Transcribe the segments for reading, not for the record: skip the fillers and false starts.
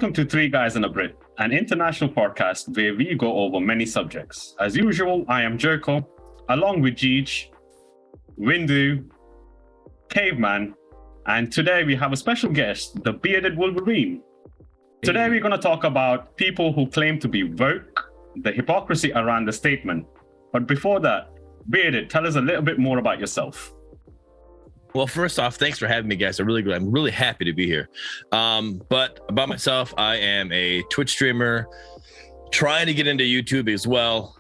welcome to Three Guys and a Brit, an international podcast where we go over many subjects. As usual, I am Jericho, along with Jeej, Windu, Caveman, and today we have a special guest, the bearded Wolverine. Today we're going to talk about people who claim to be woke, the hypocrisy around the statement. But before that, Bearded, tell us a little bit more about yourself. Well, first off, thanks for having me, guys. I'm really happy to be here. But about myself, I am a Twitch streamer, trying to get into YouTube as well.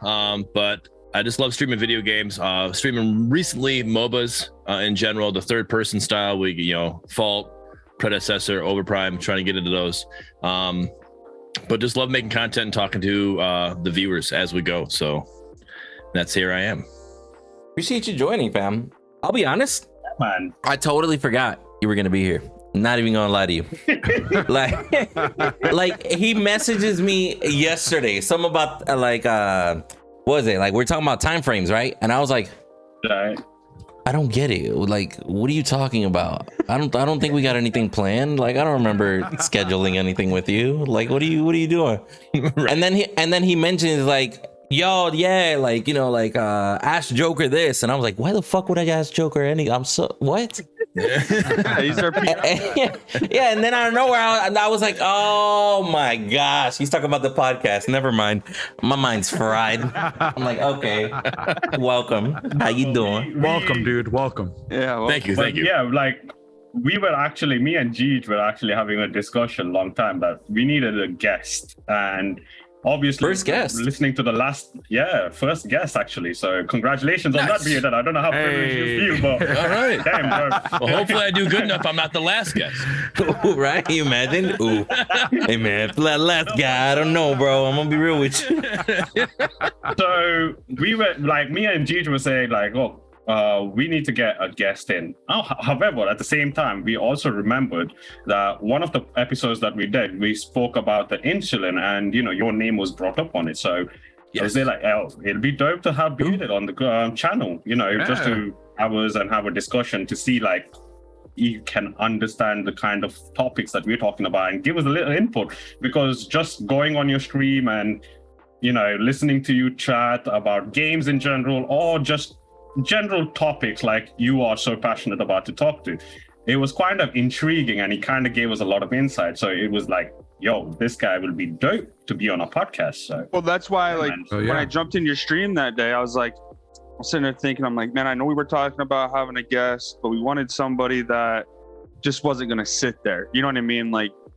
But I just love streaming video games. Streaming recently MOBAs in general, the third-person style. Fault, Predecessor, Overprime, trying to get into those. But just love making content and talking to the viewers as we go. So that's here I am. Appreciate you joining, fam. I'll be honest. Man, I totally forgot you were gonna be here. Not even gonna lie to you. like he messages me yesterday, something about what was it? Like we're talking about time frames, right? And I was like, right. I don't get it. Like, what are you talking about? I don't think we got anything planned. Like, I don't remember scheduling anything with you. Like, what are you doing? Right. And then he mentions like, yo, yeah, ask Joker this, and I was like, why the fuck would I ask Joker any? I'm so what? These are people. Yeah, and then out of nowhere, I was like, oh my gosh, he's talking about the podcast. Never mind, my mind's fried. I'm like, okay, welcome. How you doing? Welcome, dude. Welcome. Yeah, well, thank you. Yeah, we were actually, me and Jeej were actually having a discussion long time that we needed a guest, and obviously, first guest. Listening to the first guest actually. So congratulations on that, Bearded. I don't know how privileged you feel, but all right. Damn, bro. Well, hopefully I do good enough. I'm not the last guest. Ooh, right? You imagine? Ooh. Hey man, last guy. I don't know, bro. I'm gonna be real with you. So we were me and Gigi were saying we need to get a guest in. However, at the same time, we also remembered that one of the episodes that we did, we spoke about the insulin, and your name was brought up on it. So I was there it'll be dope to have Bearded on the channel, just to have a discussion to see you can understand the kind of topics that we're talking about and give us a little input, because just going on your stream and listening to you chat about games in general, or just general topics like you are so passionate about to talk to, it was kind of intriguing, and he kind of gave us a lot of insight. So it was like, yo, this guy will be dope to be on a podcast. So well, that's why when I jumped in your stream that day, I was sitting there thinking, I'm like, man, I know we were talking about having a guest, but we wanted somebody that just wasn't gonna sit there, you know what I mean,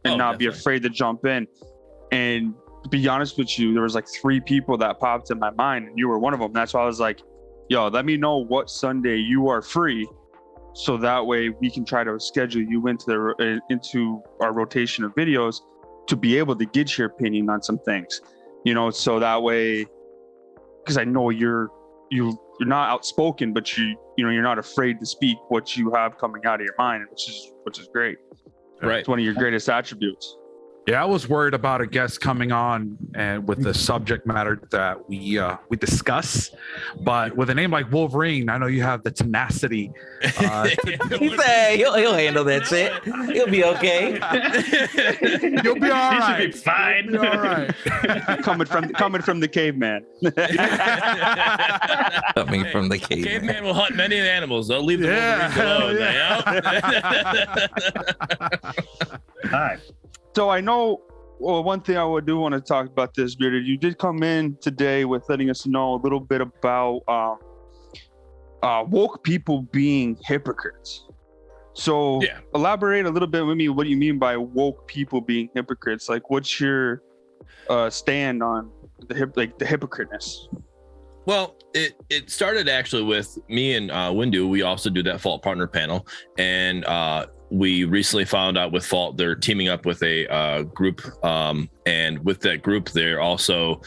not be afraid to jump in. And to be honest with you, there was 3 people that popped in my mind, and you were one of them. That's why I was like, yo, let me know what Sunday you are free, so that way we can try to schedule you into our rotation of videos to be able to get your opinion on some things, so that way, because I know you're not outspoken, but you're not afraid to speak what you have coming out of your mind, which is great. Right, it's one of your greatest attributes. Yeah, I was worried about a guest coming on and with the subject matter that we discuss, but with a name like Wolverine, I know you have the tenacity. He said he'll handle that shit. He'll be okay. You'll be all right. He should be fine. You'll be all right. coming from the caveman. Coming from the caveman. Caveman will hunt many animals. They'll leave the Wolverines alone. Hi. So I know, one thing I want to talk about this, Bearded. You did come in today with letting us know a little bit about woke people being hypocrites. So elaborate a little bit with me. What do you mean by woke people being hypocrites? What's your stand on the hypocriteness? Well, it started actually with me and Windu. We also do that Fault Partner panel, and we recently found out with Fault they're teaming up with a group, and with that group they're also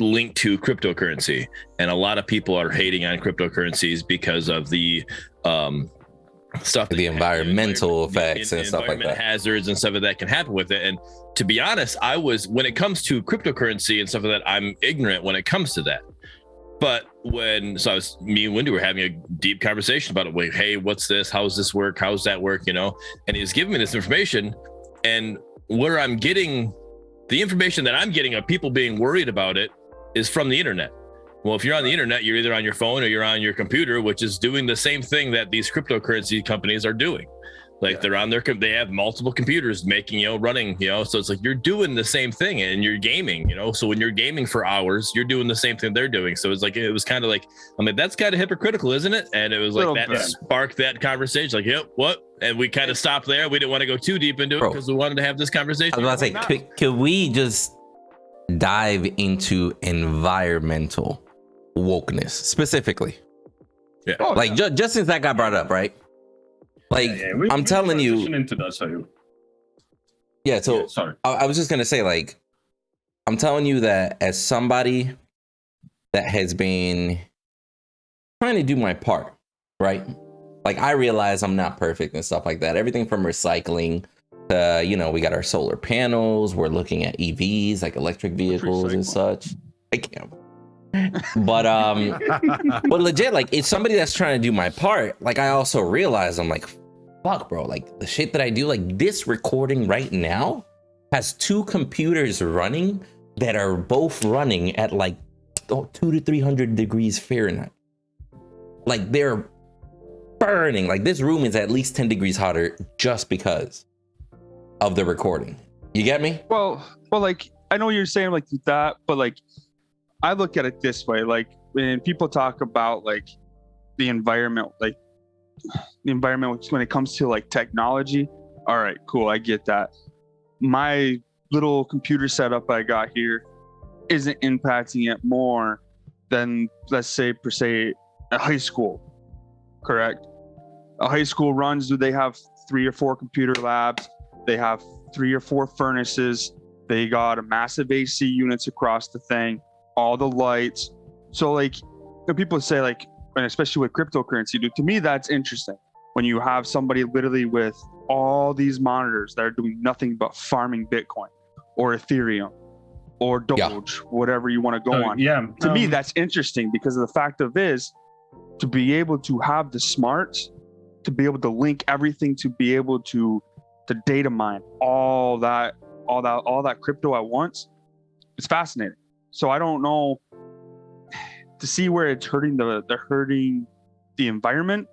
linked to cryptocurrency, and a lot of people are hating on cryptocurrencies because of the stuff, the environmental effects and stuff like that, hazards and stuff that can happen with it. And to be honest, when it comes to cryptocurrency and stuff like that, I'm ignorant when it comes to that. But me and Windu were having a deep conversation about it. Wait, hey, what's this? How does this work? How does that work? And he was giving me this information, and where I'm getting the information that I'm getting of people being worried about it is from the internet. Well, if you're on the internet, you're either on your phone or you're on your computer, which is doing the same thing that these cryptocurrency companies are doing. Like they're on they have multiple computers making, running, so it's like you're doing the same thing and you're gaming, so when you're gaming for hours, you're doing the same thing they're doing. So it's like, it was kind of like, that's kind of hypocritical, isn't it? And it was like that sparked that conversation, like, yep, what? And we kind of stopped there. We didn't want to go too deep into it because we wanted to have this conversation. I was about to say, could we just dive into environmental wokeness specifically? Yeah. Like just since that got brought up, right? Like I'm telling you, into that, so sorry. I was just gonna say, like, I'm telling you that as somebody that has been trying to do my part, right? Like, I realize I'm not perfect and stuff like that. Everything from recycling to, we got our solar panels. We're looking at EVs, like electric vehicles and such. I can't. But legit, like, it's somebody that's trying to do my part. Like, I also realize, I'm like, fuck, bro, like the shit that I do, like this recording right now has 2 computers running that are both running at like 200 to 300 degrees Fahrenheit. Like, they're burning. Like, this room is at least 10 degrees hotter just because of the recording. You get me? Well, like, I know you're saying like that, but like, I look at it this way. Like, when people talk about like the environment, when it comes to like technology, all right, cool, I get that. My little computer setup I got here isn't impacting it more than, let's say, per se, a high school, correct? A high school runs, do they have 3 or 4 computer labs? They have 3 or 4 furnaces. They got a massive AC units across the thing, all the lights. So like, people say like, and especially with cryptocurrency, dude, to me, that's interesting. When you have somebody literally with all these monitors that are doing nothing but farming Bitcoin or Ethereum or Doge, whatever you want to go on. Yeah. To me, that's interesting because of the fact of is to be able to have the smarts, to be able to link everything, to be able to data mine all that crypto at once. It's fascinating. So I don't know, to see where it's hurting the environment.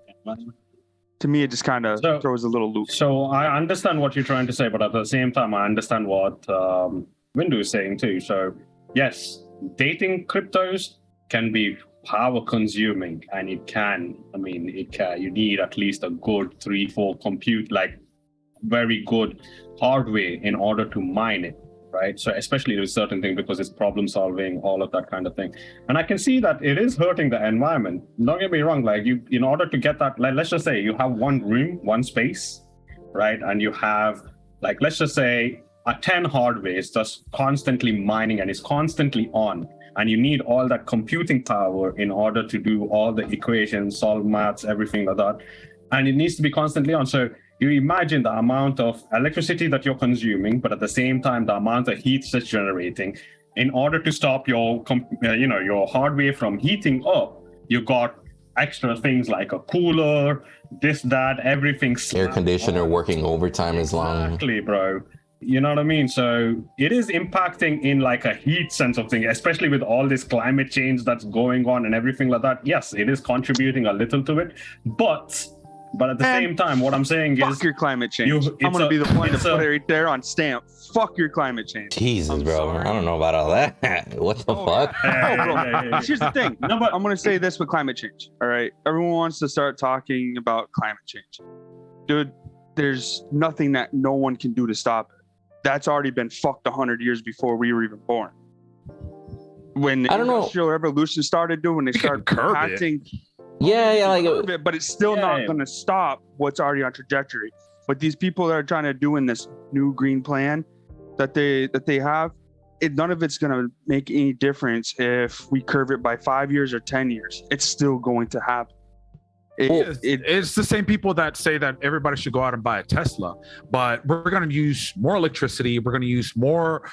To me, it just kind of throws a little loop. So I understand what you're trying to say, but at the same time, I understand what Windu is saying too. So yes, dating cryptos can be power consuming, and it can. You need at least a good 3-4 compute, like very good hardware in order to mine it. Right. So especially with certain things, because it's problem solving, all of that kind of thing. And I can see that it is hurting the environment. Don't get me wrong. Like, in order to get that, like, let's just say you have one room, one space, right? And you have, like, let's just say a 10 hardware is just constantly mining and is constantly on. And you need all that computing power in order to do all the equations, solve maths, everything like that. And it needs to be constantly on. So you imagine the amount of electricity that you're consuming, but at the same time, the amount of heat that's generating. In order to stop your hardware from heating up, you got extra things like a cooler, this, that, everything. Air conditioner working overtime as long. Exactly, bro. You know what I mean? So it is impacting in like a heat sense of thing, especially with all this climate change that's going on and everything like that. Yes, it is contributing a little to it, but at the same time, what I'm saying is, fuck your climate change. I'm gonna be the one to put it right there on stamp. Fuck your climate change. Jesus, bro. Sorry. I don't know about all that. What the fuck? Here's the thing. No, but I'm gonna say this with climate change. All right, everyone wants to start talking about climate change, dude. There's nothing that no one can do to stop it. That's already been fucked 100 years before we were even born. When the industrial revolution started, dude, when they started impacting. But it's still not going to stop what's already on trajectory. But these people that are trying to do in this new green plan that they have, none of it's going to make any difference if we curve it by 5 years or 10 years. It's still going to happen. It's the same people that say that everybody should go out and buy a Tesla, but we're going to use more electricity. We're going to use more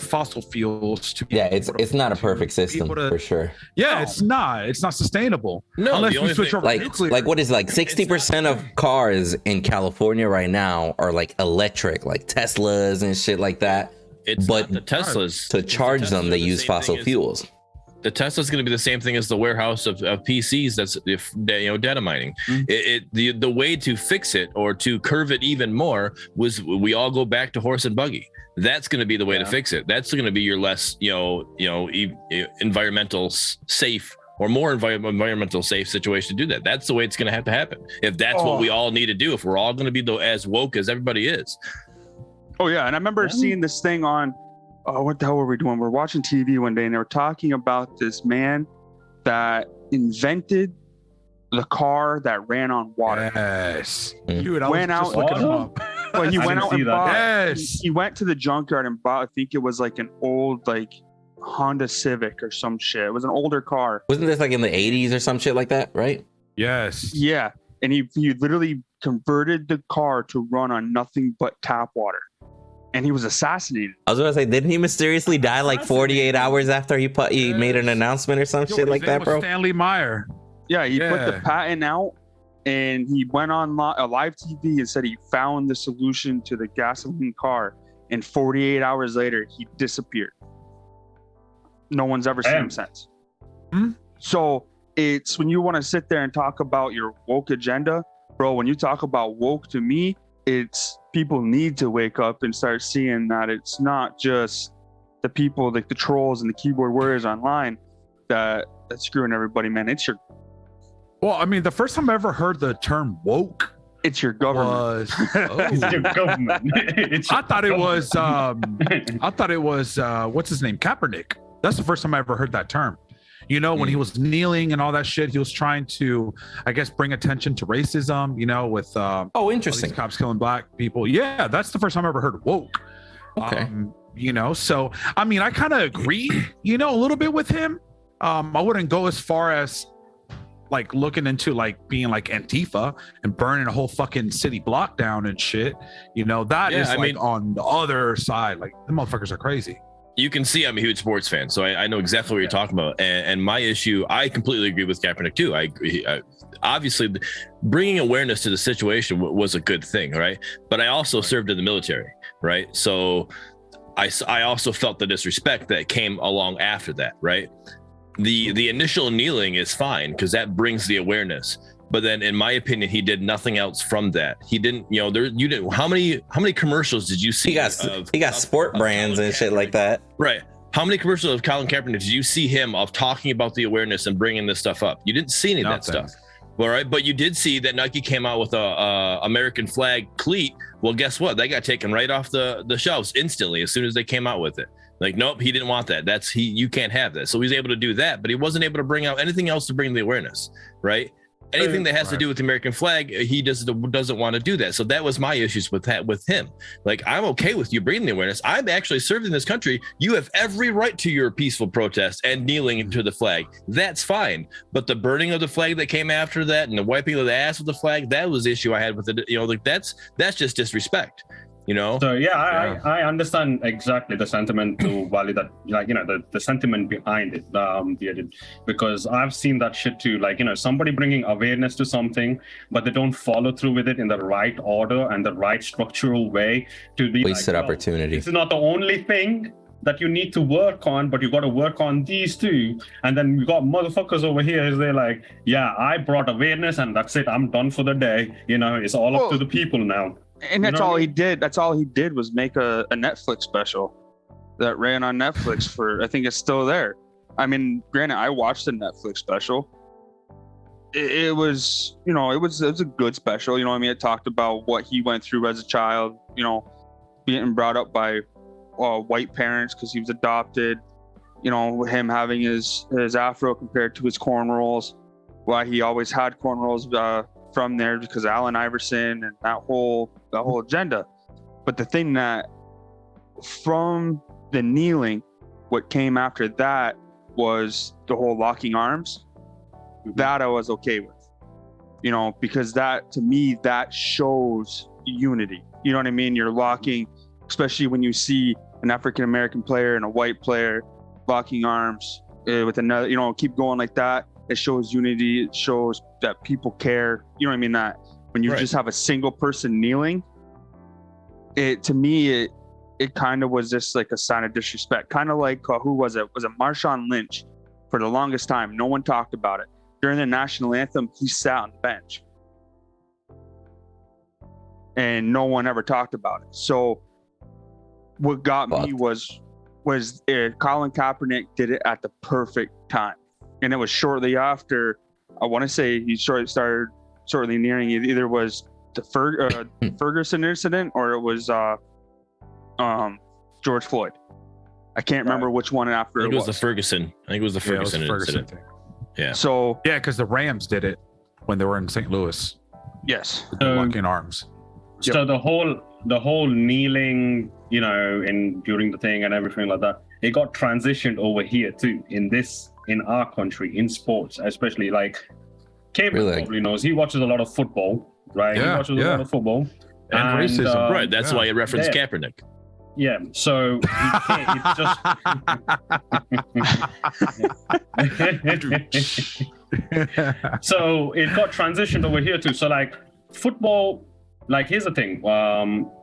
fossil fuels to. It's not a perfect system for sure. Yeah, it's not sustainable. No, unless we switch over to nuclear. Like what is like 60% of cars in California right now are like electric, like Teslas and shit like that. It's but not the Teslas. To charge them, they use fossil fuels. The Tesla's going to be the same thing as the warehouse of PCs. That's data mining. The way to fix it or to curve it even more was we all go back to horse and buggy. That's going to be the way to fix it. That's going to be your less environmental safe or more environmental safe situation to do that. That's the way it's going to have to happen. If that's what we all need to do, if we're all going to be as woke as everybody is. Oh yeah, and I remember seeing this thing on. What the hell were we doing? We're watching TV one day and they were talking about this man that invented the car that ran on water. Yes. Dude, I went out looking him up. Well, he went out and bought. Yes. He went to the junkyard and bought, I think it was like an old Honda Civic or some shit. It was an older car. Wasn't this like in the 80s or some shit like that, right? Yes. Yeah. And he literally converted the car to run on nothing but tap water. And he was assassinated. I was gonna say, didn't he mysteriously die like 48 hours after he made an announcement or some shit like that, bro? Stanley Meyer. Yeah, he put the patent out, and he went on live TV and said he found the solution to the gasoline car. And 48 hours later, he disappeared. No one's ever seen him since. So it's when you want to sit there and talk about your woke agenda, bro. When you talk about woke, to me, it's people need to wake up and start seeing that it's not just the people like the trolls and the keyboard warriors online that's screwing everybody, man. It's your the first time I ever heard the term woke, it's your government. It's your government. I thought it was what's his name, Kaepernick. That's the first time I ever heard that term. When he was kneeling and all that shit, he was trying to, I guess, bring attention to racism, with interesting, cops killing black people. Yeah, that's the first time I ever heard woke. Okay. So I kind of agree, a little bit with him. I wouldn't go as far as looking into being Antifa and burning a whole fucking city block down and shit. That is on the other side. The motherfuckers are crazy. You can see I'm a huge sports fan, so I know exactly what you're talking about. And my issue, I completely agree with Kaepernick too. I agree. Obviously, bringing awareness to the situation was a good thing, right? But I also served in the military, right? So I also felt the disrespect that came along after that, right? The initial kneeling is fine because that brings the awareness. But then, in my opinion, he did nothing else from that. He didn't, you didn't. How many commercials did you see? He got sport brands and shit like that. Right. How many commercials of Colin Kaepernick did you see him of talking about the awareness and bringing this stuff up? You didn't see any of that stuff. All right. But you did see that Nike came out with a American flag cleat. Well, guess what? That got taken right off the shelves instantly as soon as they came out with it. Nope, he didn't want that. You can't have that. So he's able to do that, but he wasn't able to bring out anything else to bring the awareness, right? Anything that has to do with the American flag, he doesn't want to do that. So that was my issues with him. I'm okay with you bringing the awareness. I'm actually serving this country. You have every right to your peaceful protest and kneeling to the flag. That's fine. But the burning of the flag that came after that and the wiping of the ass with the flag, that was the issue I had with it. That's just disrespect. So I understand exactly the sentiment to value that, the sentiment behind it, because I've seen that shit too. Somebody bringing awareness to something, but they don't follow through with it in the right order and the right structural way to be wasted opportunity. It's not the only thing that you need to work on, but you got to work on these two. And then you got motherfuckers over here. They're I brought awareness and that's it. I'm done for the day. It's all up to the people now. And that's all he did. That's all he did was make a Netflix special that ran on Netflix for, I think it's still there. Granted, I watched the Netflix special. It was, it was a good special. It talked about what he went through as a child, being brought up by white parents because he was adopted, him having his afro compared to his cornrows, why he always had cornrows from there because Allen Iverson and that whole agenda. But the thing that from the kneeling, what came after that was the whole locking arms. That I was okay with, because that, to me, that shows unity. You know what I mean? You're locking, especially when you see an African-American player and a white player locking arms with another, keep going like that. It shows unity. It shows that people care. You know what I mean? That when you just have a single person kneeling, to me, it kind of was just like a sign of disrespect. Kind of like, who was it? Was it Marshawn Lynch? For the longest time, no one talked about it. During the national anthem, he sat on the bench. And no one ever talked about it. So what got me was Colin Kaepernick did it at the perfect time. And it was shortly after, I want to say he started shortly nearing it. Either was the Ferguson incident or it was George Floyd. I can't remember which one after. I think it was the Ferguson. I think it was the Ferguson incident. thing. Yeah. So yeah, because the Rams did it when they were in St. Louis. Yes. Locking arms. So the whole kneeling, you know, during the thing and everything like that, it got transitioned over here too. In our country, in sports, especially like Cable probably knows. He watches a lot of football, right? Yeah, he watches a lot of football and racism, right? That's why it referenced Kaepernick. Yeah, so it's just so it got transitioned over here too. So like football, like here's the thing,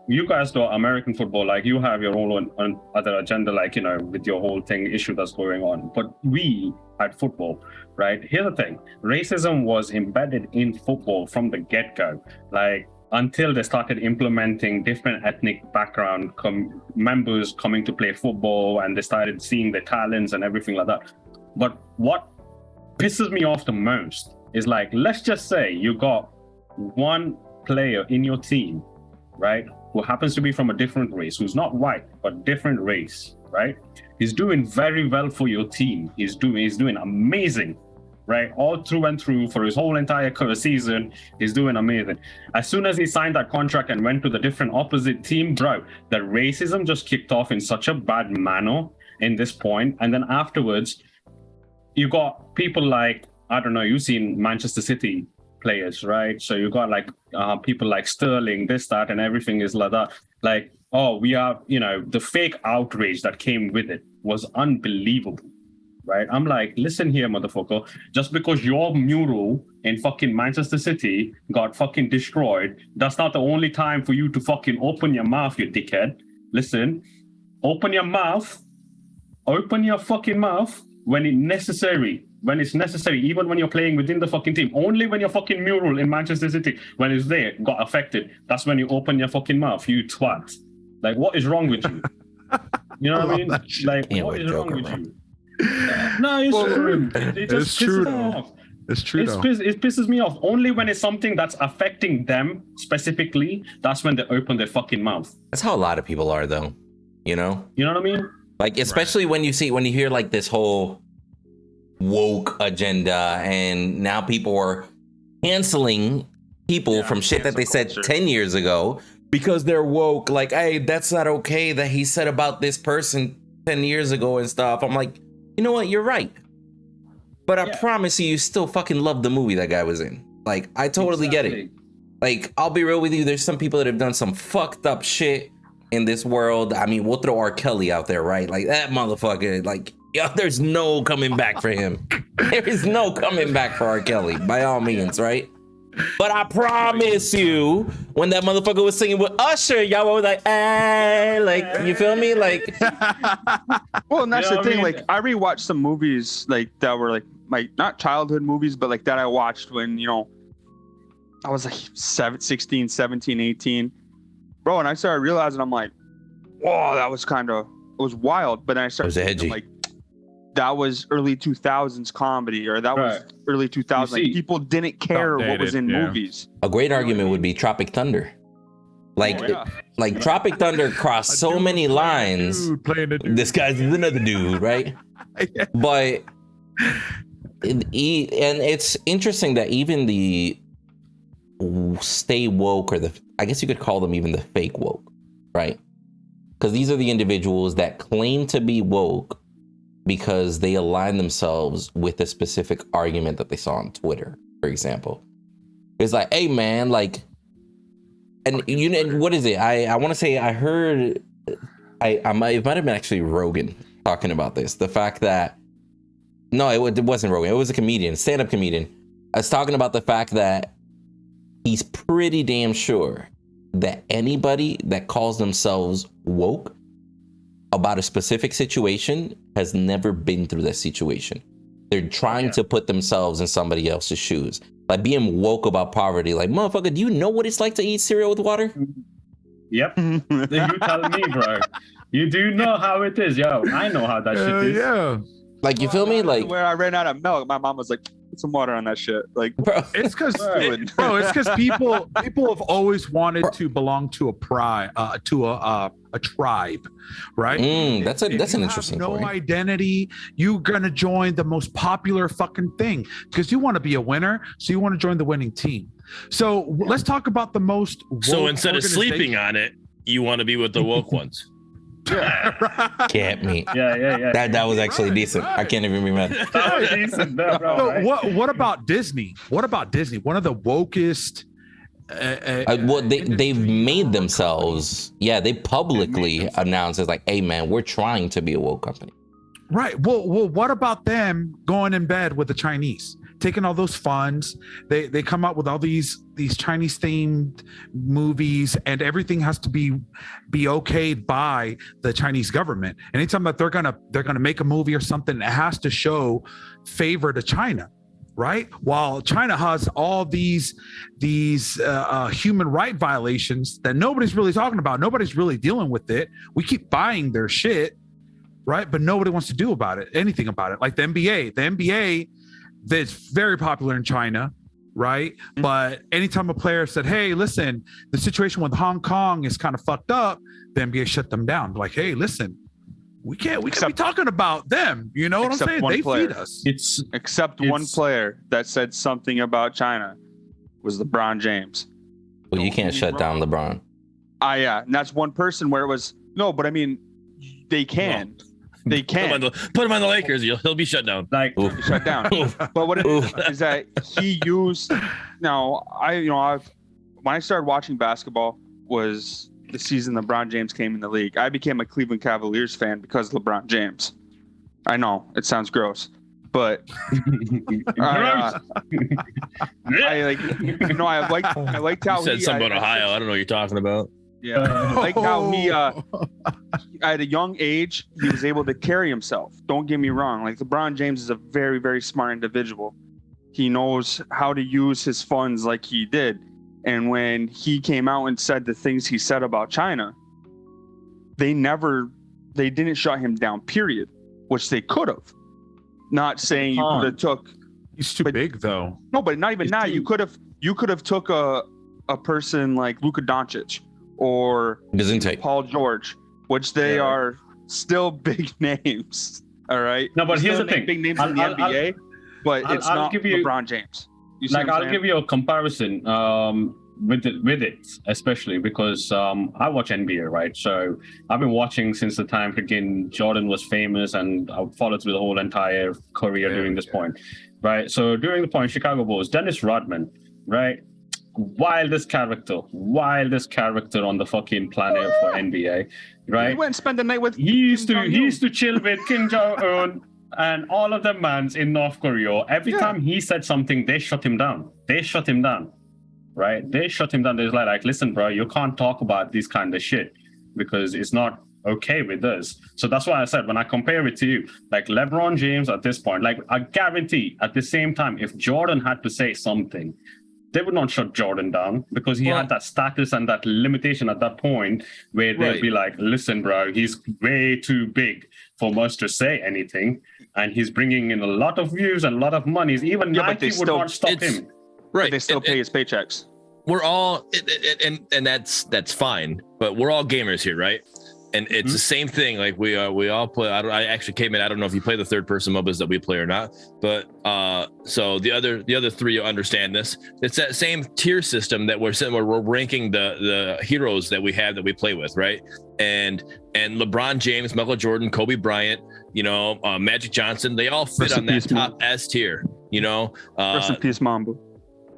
you guys do American football, like you have your own other agenda, like, you know, with your whole thing issue that's going on. But we at football, right? Here's the thing, racism was embedded in football from the get-go. Like until they started implementing different ethnic background members coming to play football and they started seeing the talents and everything like that. But what pisses me off the most is like, let's just say you got one player in your team, right, who happens to be from a different race, who's not white, but different race, right? He's doing very well for your team. He's doing amazing, right? All through and through for his whole entire season, he's doing amazing. As soon as he signed that contract and went to the different opposite team, bro, the racism just kicked off in such a bad manner in this point. And then afterwards, you got people like, I don't know, you've seen Manchester City players, right? So you got like people like Sterling, this, that, and everything is like that. Like, oh, we are, you know, the fake outrage that came with it was unbelievable. Right? I'm like, listen here, motherfucker. Just because your mural in fucking Manchester City got fucking destroyed, that's not the only time for you to fucking open your mouth, you dickhead. Listen, open your fucking mouth when it's necessary, even when you're playing within the fucking team. Only when your fucking mural in Manchester City, when it's there, got affected, that's when you open your fucking mouth, you twat. Like, what is wrong with you? You know what I mean? Like, what is wrong with you? No, it's true. It just pisses me off. It's true. It pisses me off. Only when it's something that's affecting them specifically, that's when they open their fucking mouth. That's how a lot of people are, though. You know what I mean? Like, especially when you hear like this whole woke agenda, and now people are canceling people from shit that they said 10 years ago because they're woke. Like, hey, that's not okay that he said about this person 10 years ago and stuff. I'm like, you know what? You're right. But I promise you still fucking love the movie that guy was in. Like, I totally get it. Like, I'll be real with you. There's some people that have done some fucked up shit in this world. I mean, we'll throw R. Kelly out there, right? Like, that motherfucker, like, yo, there's no coming back for him. There is no coming back for R. Kelly, by all means, right? But I promise you, when that motherfucker was singing with Usher, y'all was like, hey, like, you feel me? Like, well, and that's the thing. Like, I rewatched some movies like that were like not childhood movies, but like that I watched when, you know, I was like 16, 17, 18. Bro, and I started realizing, I'm like, whoa, that was it was wild. But then I started thinking, like, that was early 2000s comedy, or that was early 2000s. Like, people didn't care what was in movies. A great argument would be Tropic Thunder. Like, like Tropic Thunder crossed so many lines. This guy's another dude, right? But and it's interesting that even the stay woke, or I guess you could call them even the fake woke, right? Because these are the individuals that claim to be woke because they align themselves with a specific argument that they saw on Twitter, for example. It's like, hey man, like, and you know, what is it? I want to say I heard, it might have been actually Rogan talking about this. The fact that, no, it wasn't Rogan. It was a comedian, stand-up comedian. I was talking about the fact that he's pretty damn sure that anybody that calls themselves woke about a specific situation has never been through that situation. They're trying to put themselves in somebody else's shoes. Like being woke about poverty. Like, motherfucker, do you know what it's like to eat cereal with water? Yep. Then you tell me, bro. You do know how it is, yo. I know how that shit is. Yeah. Like, you feel me? Like, where I ran out of milk, my mom was like, "Put some water on that shit." Like, bro, It's because people have always wanted to belong to a tribe, right? that's an interesting no point. identity. You're gonna join the most popular fucking thing because you want to be a winner, so you want to join the winning team. So let's talk about the most. So woke instead of sleeping on it, you want to be with the woke ones. Can't me. Yeah. That was actually decent. I can't even be mad. That was decent, bro, So right? what about Disney? What about Disney? One of the wokest. Well, they've made themselves. Yeah, they publicly announced it's like, hey man, we're trying to be a woke company. Right. Well, what about them going in bed with the Chinese, taking all those funds? They come up with all these Chinese themed movies, and everything has to be okayed by the Chinese government. Anytime that they're gonna make a movie or something, it has to show favor to China, right? While China has all these human right violations that nobody's really talking about, nobody's really dealing with it. We keep buying their shit. Right, but nobody wants to do anything about it. Like the NBA. The NBA that's very popular in China, right? Mm-hmm. But anytime a player said, "Hey, listen, the situation with Hong Kong is kind of fucked up," the NBA shut them down. Like, "Hey, listen, we can't be talking about them." You know what I'm saying? They feed us. Except one player that said something about China was LeBron James. Well, you can't shut down LeBron. Yeah, and that's one person where it was no, but I mean, they can. No. They can put him on the Lakers. He'll be shut down. Like shut down. But what it is that he used. Now when I started watching basketball was the season LeBron James came in the league. I became a Cleveland Cavaliers fan because of LeBron James. I know it sounds gross, but I liked how you said something about Ohio. I don't know what you're talking about. Yeah, I like how he at a young age he was able to carry himself. Don't get me wrong, like LeBron James is a very, very smart individual. He knows how to use his funds like he did. And when he came out and said the things he said about China, they didn't shut him down, period, which they could have. Not saying you could have took. He's too big though. No, but not even that. You could have took a person like Luka Doncic or Paul George, which they are still big names. All right. No, but here's the thing: big names in the NBA, but it's not LeBron James. I'll give you a comparison with it, especially because I watch NBA, right? So I've been watching since the time freaking Jordan was famous, and I've followed through the whole entire career during this point, right? So during the point, Chicago Bulls, Dennis Rodman, right? Wildest character on the fucking planet for NBA, right? He went and spent the night with. He used to chill with Kim Jong-un and all of them mans in North Korea. Every time he said something, they shut him down. Right? They shut him down. They're like, listen, bro, you can't talk about this kind of shit because it's not okay with us. So that's why I said when I compare it to you, like LeBron James at this point, like I guarantee at the same time, if Jordan had to say something, they would not shut Jordan down because he had that status and that limitation at that point where they'd be like, listen, bro, he's way too big for us to say anything. And he's bringing in a lot of views and a lot of monies. Even Nike would not stop him. Right. They still pay his paychecks. We're all, and that's fine, but we're all gamers here, right? And it's the same thing. Like we all play. I actually came in. I don't know if you play the third person MOBAs that we play or not, but so the other three understand this. It's that same tier system that we're ranking the heroes that we have that we play with, right? And LeBron James, Michael Jordan, Kobe Bryant, Magic Johnson, they all fit on that top S tier. Rest in peace, Mamba.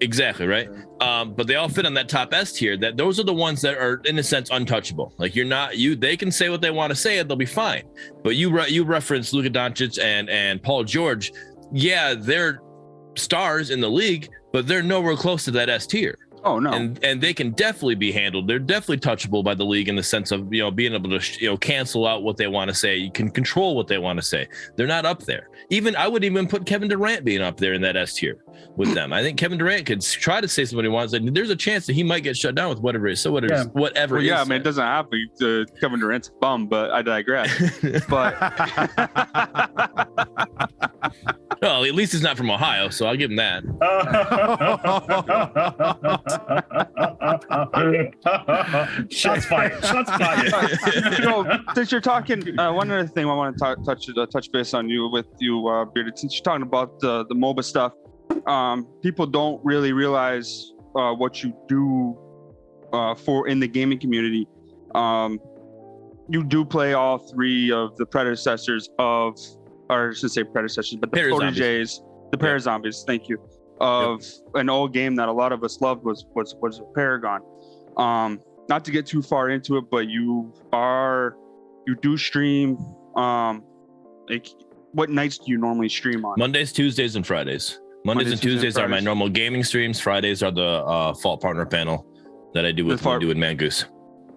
Exactly, right. But they all fit on that top S tier. That those are the ones that are in a sense untouchable. Like they can say what they want to say and they'll be fine. But you reference Luka Doncic and Paul George. Yeah, they're stars in the league, but they're nowhere close to that S tier. Oh no. And they can definitely be handled. They're definitely touchable by the league in the sense of, being able to, cancel out what they want to say. You can control what they want to say. They're not up there. I would even put Kevin Durant being up there in that S tier with them. I think Kevin Durant could try to say something he wants, and there's a chance that he might get shut down with whatever it is. So whatever. Well, yeah, I mean, it doesn't happen. Kevin Durant's a bum, but I digress. But well, at least he's not from Ohio, so I'll give him that. Shots fired. Since you're talking, one other thing I want to touch base on with you, Brit. Since you're talking about the MOBA stuff, people don't really realize what you do for in the gaming community. You do play all three of the predecessors of, or I should say predecessors, but the proteges, the Parazombies. Thank you. Of an old game that a lot of us loved was Paragon. Not to get too far into it, but you do stream. Like, what nights do you normally stream on? Mondays, Tuesdays, and Fridays. Mondays and Tuesdays are my normal gaming streams. Fridays are the Fault Partner panel that I do with Mangoose.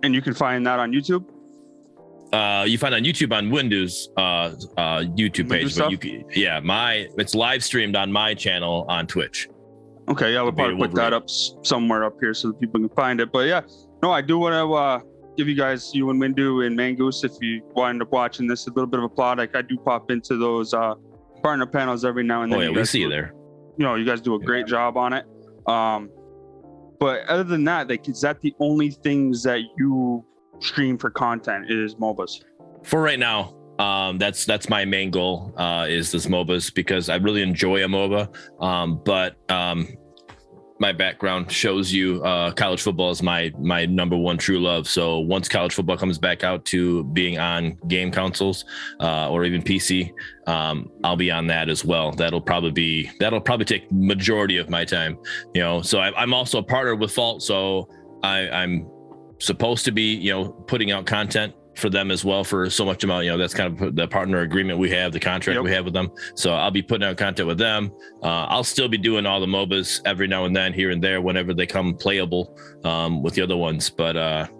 And you can find that on YouTube. You find on YouTube on Windows YouTube page, but it's live streamed on my channel on Twitch. Okay, yeah, we'll probably put that up somewhere up here so that people can find it. But yeah, no, I do want to give you guys, you and Windu and Mangoose, if you wind up watching this, a little bit of a plot. Like, I do pop into those partner panels every now and then. Oh yeah, we see you there. You guys do a great job on it. But other than that, like, is that the only things that you stream for content is MOBAs? For right now, that's my main goal, is this MOBAs, because I really enjoy a MOBA. But my background shows you college football is my number one true love. So once college football comes back out to being on game consoles or even PC, I'll be on that as well. That'll probably take majority of my time. So I'm also a partner with Fault, so I'm supposed to be putting out content for them as well for so much amount. That's kind of the partner agreement we have, the contract we have with them. So I'll be putting out content with them. I'll still be doing all the MOBAs every now and then, here and there, whenever they come playable with the other ones. But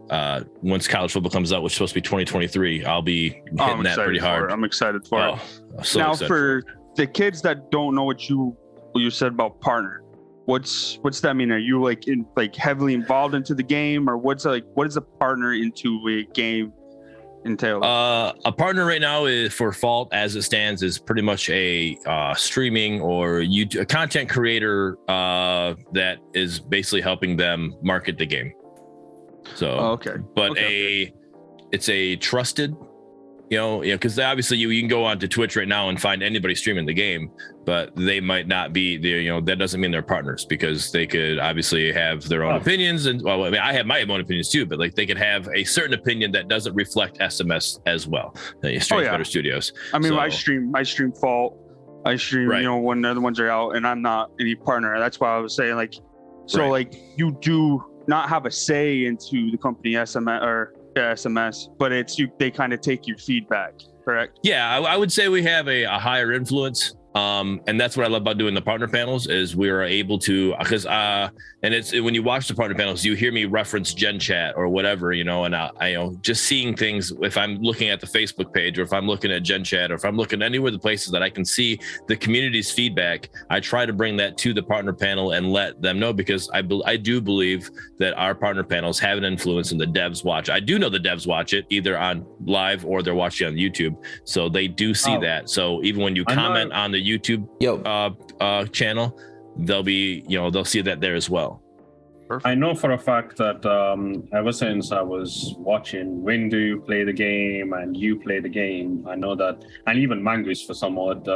once college football comes out, which is supposed to be 2023, I'll be hitting that pretty hard. I'm excited for it. So now, excited for the kids that don't know what you said about partner, what's that mean? Are you heavily involved into the game, or what is a partner into a game entail? A partner right now is for Fault, as it stands, is pretty much a streaming or a content creator that is basically helping them market the game. So it's a trusted, because obviously you can go onto Twitch right now and find anybody streaming the game, but they might not be there. That doesn't mean they're partners, because they could obviously have their own opinions. And I have my own opinions too, but they could have a certain opinion that doesn't reflect SMS as well. Better Studios. I mean, I stream Fault. I stream, when the other ones are out, and I'm not any partner. That's why I was saying you do not have a say into the company SMS, but they kind of take your feedback, correct? Yeah, I would say we have a higher influence. And that's what I love about doing the partner panels, is we are able to, because and it's when you watch the partner panels, you hear me reference Gen Chat or whatever, and I just seeing things. If I'm looking at the Facebook page, or if I'm looking at Gen Chat, or if I'm looking anywhere the places that I can see the community's feedback, I try to bring that to the partner panel and let them know, because I do believe that our partner panels have an influence, and the devs watch. I do know the devs watch it either on live or they're watching on YouTube, so they do see that. So even when you comment on the YouTube channel, they'll see that there as well. Perfect. I know for a fact that ever since I was watching Windu play the game and you play the game, I know that, and even Mangoose for somewhat,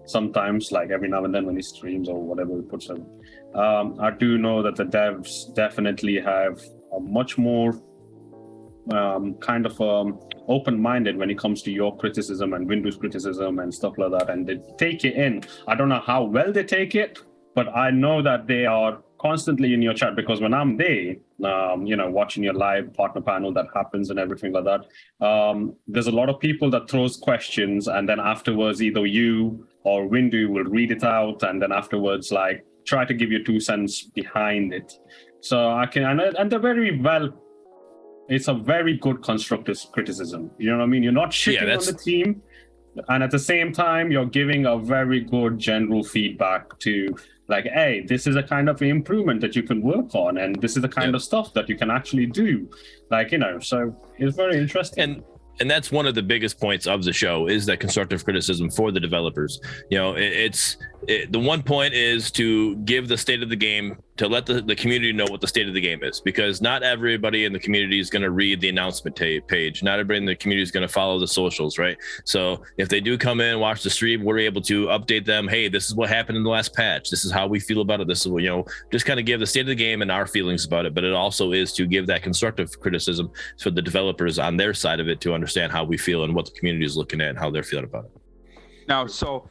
sometimes every now and then when he streams or whatever he puts out, I do know that the devs definitely have a much more open-minded when it comes to your criticism and Windows criticism and stuff like that, and they take it in. I don't know how well they take it, but I know that they are constantly in your chat, because when I'm there, watching your live partner panel that happens and everything like that, there's a lot of people that throws questions, and then afterwards either you or Windu will read it out, and then afterwards try to give you 2 cents behind it. So I can, and they're very well. It's a very good constructive criticism. You know what I mean? You're not shitting on the team, and at the same time, you're giving a very good general feedback to, like, hey, this is a kind of improvement that you can work on, and this is the kind of stuff that you can actually do. Like, you know, so it's very interesting. And that's one of the biggest points of the show, is that constructive criticism for the developers. You know, the one point is to give the state of the game, to let the community know what the state of the game is, because not everybody in the community is going to read the announcement page. Not everybody in the community is going to follow the socials, right? So if they do come in and watch the stream, we're able to update them. Hey, this is what happened in the last patch. This is how we feel about it. This is what, you know, just kind of give the state of the game and our feelings about it. But it also is to give that constructive criticism for the developers on their side of it, to understand how we feel and what the community is looking at and how they're feeling about it. Now, so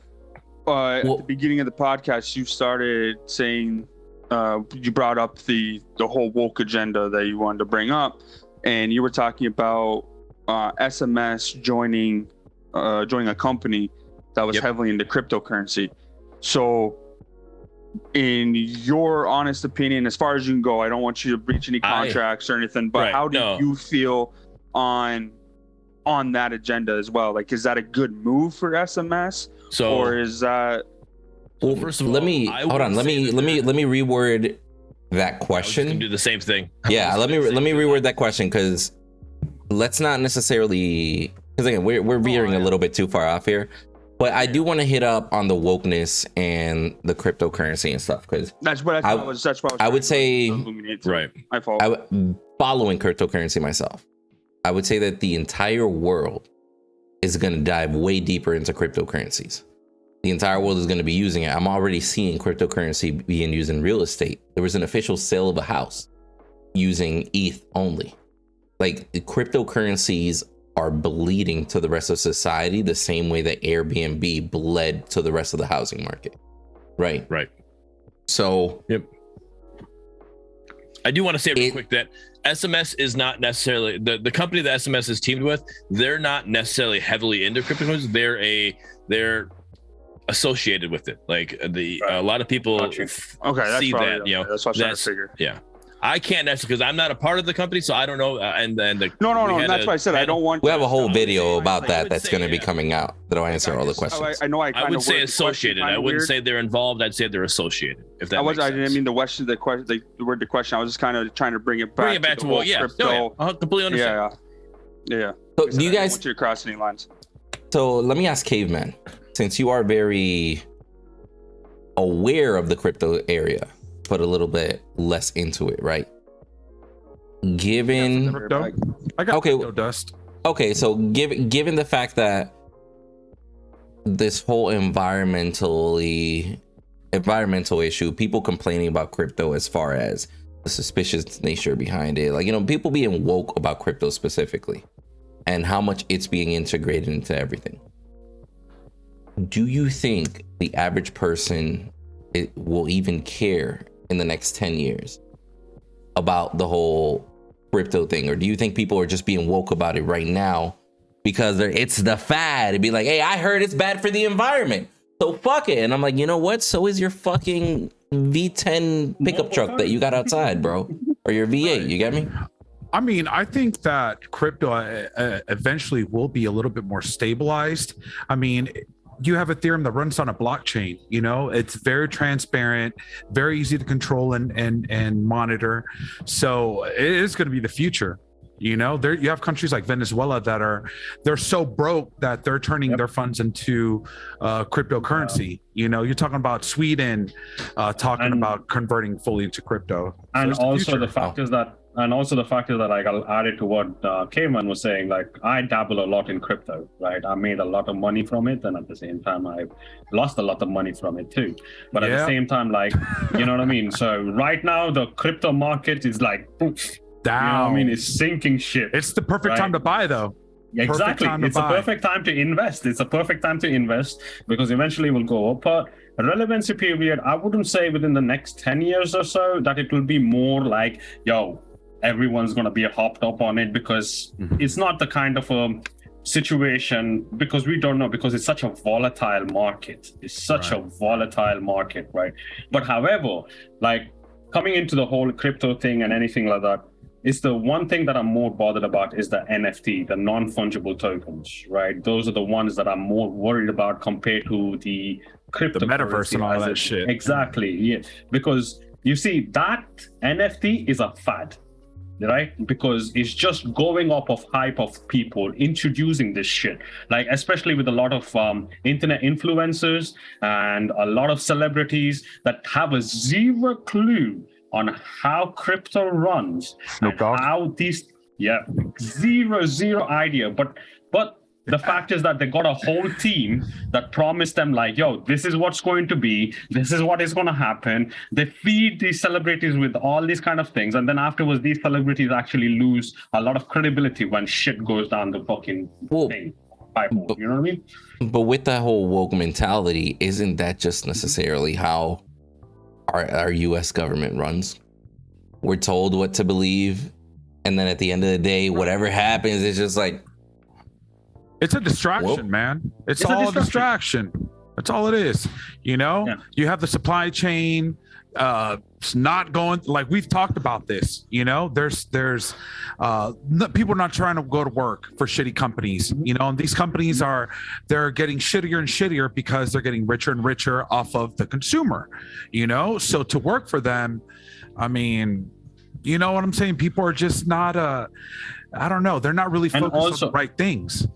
at the beginning of the podcast, you started saying, you brought up the whole woke agenda that you wanted to bring up, and you were talking about SMS joining a company that was heavily into cryptocurrency. So in your honest opinion, as far as you can go, I don't want you to breach any contracts or anything, but how do you feel on that agenda as well? Like, is that a good move for SMS, or is that? Well, first of all, let me reword that question. I was do the same thing. Yeah, let me reword that question, because let's not necessarily, because again, we're veering a little bit too far off here. But I do want to hit up on the wokeness and the cryptocurrency and stuff, because that's what I would say. Right. My fault. Following cryptocurrency myself, I would say that the entire world is going to dive way deeper into cryptocurrencies. The entire world is going to be using it. I'm already seeing cryptocurrency being used in real estate. There was an official sale of a house using ETH only. Like, the cryptocurrencies are bleeding to the rest of society the same way that Airbnb bled to the rest of the housing market. Right. So, I do want to say real quick that SMS is not necessarily the company that SMS is teamed with. They're not necessarily heavily into cryptocurrencies. They're associated with it. Like a lot of people see that. You know, that's what I'm trying to figure. Yeah. I can't necessarily, because I'm not a part of the company, so I don't know. And then no. That's why I said I don't want. We have a whole video about that's going to be coming out. That'll answer all the questions. I know. I would say associated. I wouldn't say they're involved. I'd say they're associated. If that makes sense. I didn't mean the question. The word. The question. I was just kind of trying to bring it back to crypto. I completely understand. Yeah. So do you guys? I don't want you to cross any lines. So let me ask Caveman, since you are very aware of the crypto area, but a little bit less into it, right? Given I got crypto dust. Okay, so given the fact that this whole environmental issue, people complaining about crypto as far as the suspicious nature behind it, like, you know, people being woke about crypto specifically and how much it's being integrated into everything. Do you think the average person will even care in the next 10 years about the whole crypto thing? Or do you think people are just being woke about it right now because it's the fad? It'd be like, hey, I heard it's bad for the environment, so fuck it. And I'm like, you know what? So is your fucking V10 pickup truck that you got outside, bro. Or your V8, you get me? I mean, I think that crypto eventually will be a little bit more stabilized. I mean, you have Ethereum that runs on a blockchain, you know, it's very transparent, very easy to control and monitor. So it is going to be the future. You know, there you have countries like Venezuela that they're so broke that they're turning their funds into cryptocurrency. You know, you're talking about Sweden talking about converting fully into crypto. And the fact is that like, I'll add it to what Caveman was saying. Like, I dabble a lot in crypto, right? I made a lot of money from it, and at the same time, I lost a lot of money from it too. But at the same time, like, you know what I mean? So right now, the crypto market is like, poof, down. You know what I mean? It's sinking ship. It's the perfect time to buy, though. Exactly. It's a perfect time to invest. It's a perfect time to invest because eventually it will go up. But a relevancy period, I wouldn't say within the next 10 years or so that it will be more like, yo, everyone's going to be hopped up on it, because it's not the kind of a situation, because we don't know, because it's such a volatile market. It's such a volatile market, right? But however, like, coming into the whole crypto thing and anything like that, is the one thing that I'm more bothered about is the NFT, the non-fungible tokens, right? Those are the ones that I'm more worried about compared to the crypto, the metaverse and all that shit. Exactly, yeah. Because you see, that NFT is a fad, right? Because it's just going up of hype of people introducing this shit, like especially with a lot of internet influencers and a lot of celebrities that have a zero clue on how crypto runs and how these zero idea, but the fact is that they got a whole team that promised them like, yo, this is what's going to be, this is what is going to happen. They feed these celebrities with all these kind of things, and then afterwards these celebrities actually lose a lot of credibility when shit goes down the fucking thing. You know what I mean? But with that whole woke mentality, isn't that just necessarily how our US government runs? We're told what to believe, and then at the end of the day, whatever happens, it's just like, it's a distraction, man. It's all a distraction. That's all it is. You know, you have the supply chain. It's not going, like we've talked about this. You know, there's people are not trying to go to work for shitty companies. You know, and these companies they're getting shittier and shittier because they're getting richer and richer off of the consumer. You know, so to work for them, I mean, you know what I'm saying? People are just not. I don't know. They're not really focused on the right things.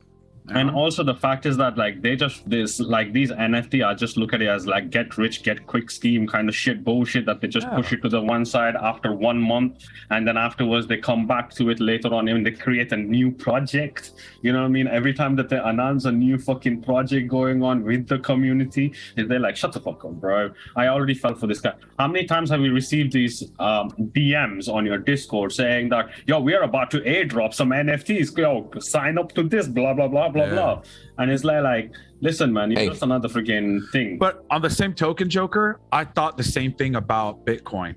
And also the fact is that like these NFT, I just look at it as like get rich, get quick scheme kind of shit bullshit that they just push it to the one side after 1 month, and then afterwards they come back to it later on and they create a new project. You know what I mean? Every time that they announce a new fucking project going on with the community, they're like, shut the fuck up, bro. I already fell for this guy. How many times have you received these DMs on your Discord saying that, yo, we are about to airdrop some NFTs, yo, sign up to this, blah blah blah blah blah, and it's like, listen, man, you're just another freaking thing. But on the same token, Joker, I thought the same thing about Bitcoin.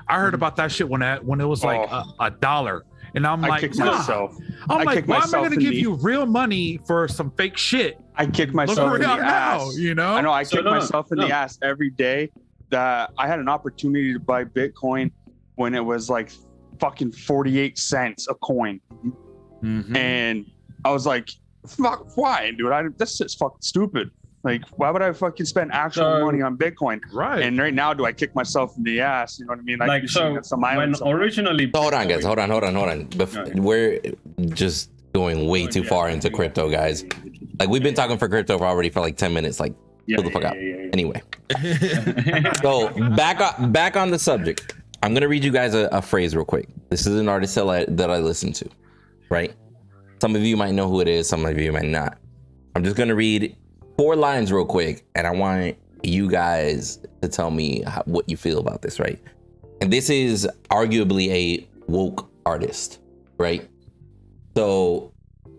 I heard about that shit when it was like $1, and I'm like, kicked myself. I'm like, why am I going to give you real money for some fake shit? I kick myself in the ass. You know, I know. I kick myself in the ass every day. That I had an opportunity to buy Bitcoin when it was like fucking 48 cents a coin, and I was like, fuck, why, dude? This is fucking stupid. Like, why would I fucking spend actual money on Bitcoin? Right. And right now, do I kick myself in the ass? You know what I mean? Like so, when originally... Hold on, guys. Hold on. We're just going way too far into crypto, guys. Like, we've been talking for crypto already for like 10 minutes. Like, chill the fuck out. Anyway. So, back on the subject. I'm going to read you guys a phrase real quick. This is an artist that I listen to, right? Some of you might know who it is. Some of you might not. I'm just going to read 4 lines real quick, and I want you guys to tell me what you feel about this, right? And this is arguably a woke artist, right? So,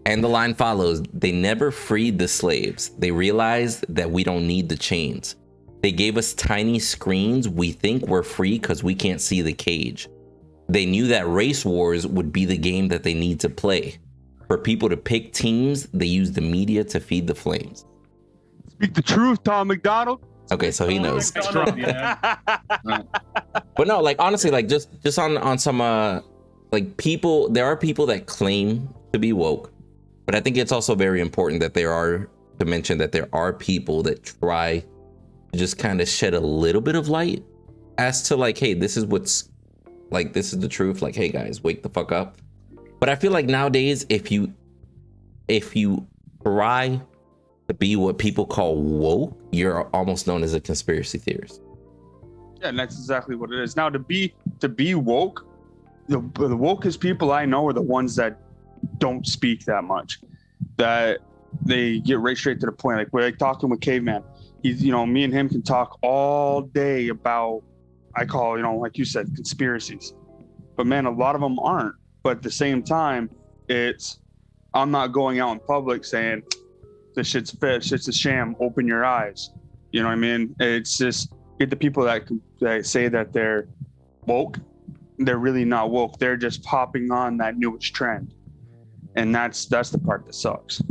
and the line follows, they never freed the slaves. They realized that we don't need the chains. They gave us tiny screens. We think we're free because we can't see the cage. They knew that race wars would be the game that they need to play. For people to pick teams, they use the media to feed the flames. Speak the truth, Tom McDonald. Okay, so he knows. Yeah. But no, like honestly, like just on some like people, there are people that claim to be woke, but I think it's also very important that there are people that try to just kind of shed a little bit of light as to like, hey, this is what's like, this is the truth. Like, hey guys, wake the fuck up. But I feel like nowadays, if you try to be what people call woke, you're almost known as a conspiracy theorist. Yeah, and that's exactly what it is. Now, to be woke, the wokest people I know are the ones that don't speak that much, that they get right straight to the point. Like we're like talking with Caveman. He's, you know, me and him can talk all day about, I call, you know, like you said, conspiracies. But man, a lot of them aren't. But at the same time, I'm not going out in public saying this shit's a sham. Open your eyes. You know what I mean? It's just get the people that say that they're woke. They're really not woke. They're just popping on that newest trend, and that's the part that sucks.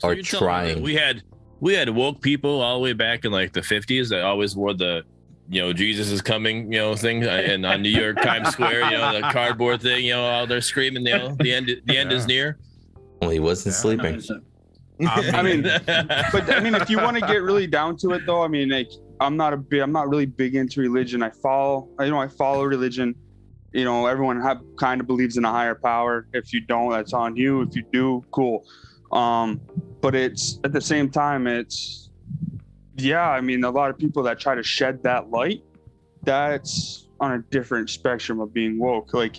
Or trying. We had woke people all the way back in like the 50s that always wore the Jesus is coming, thing, and on New York Times Square, the cardboard thing, all they're screaming, the end is near. Well, he wasn't sleeping. I mean, if you want to get really down to it, though, I mean, like, I'm not really big into religion. I follow religion. Everyone kind of believes in a higher power. If you don't, that's on you. If you do, cool. But it's at the same time, a lot of people that try to shed that light, that's on a different spectrum of being woke. Like,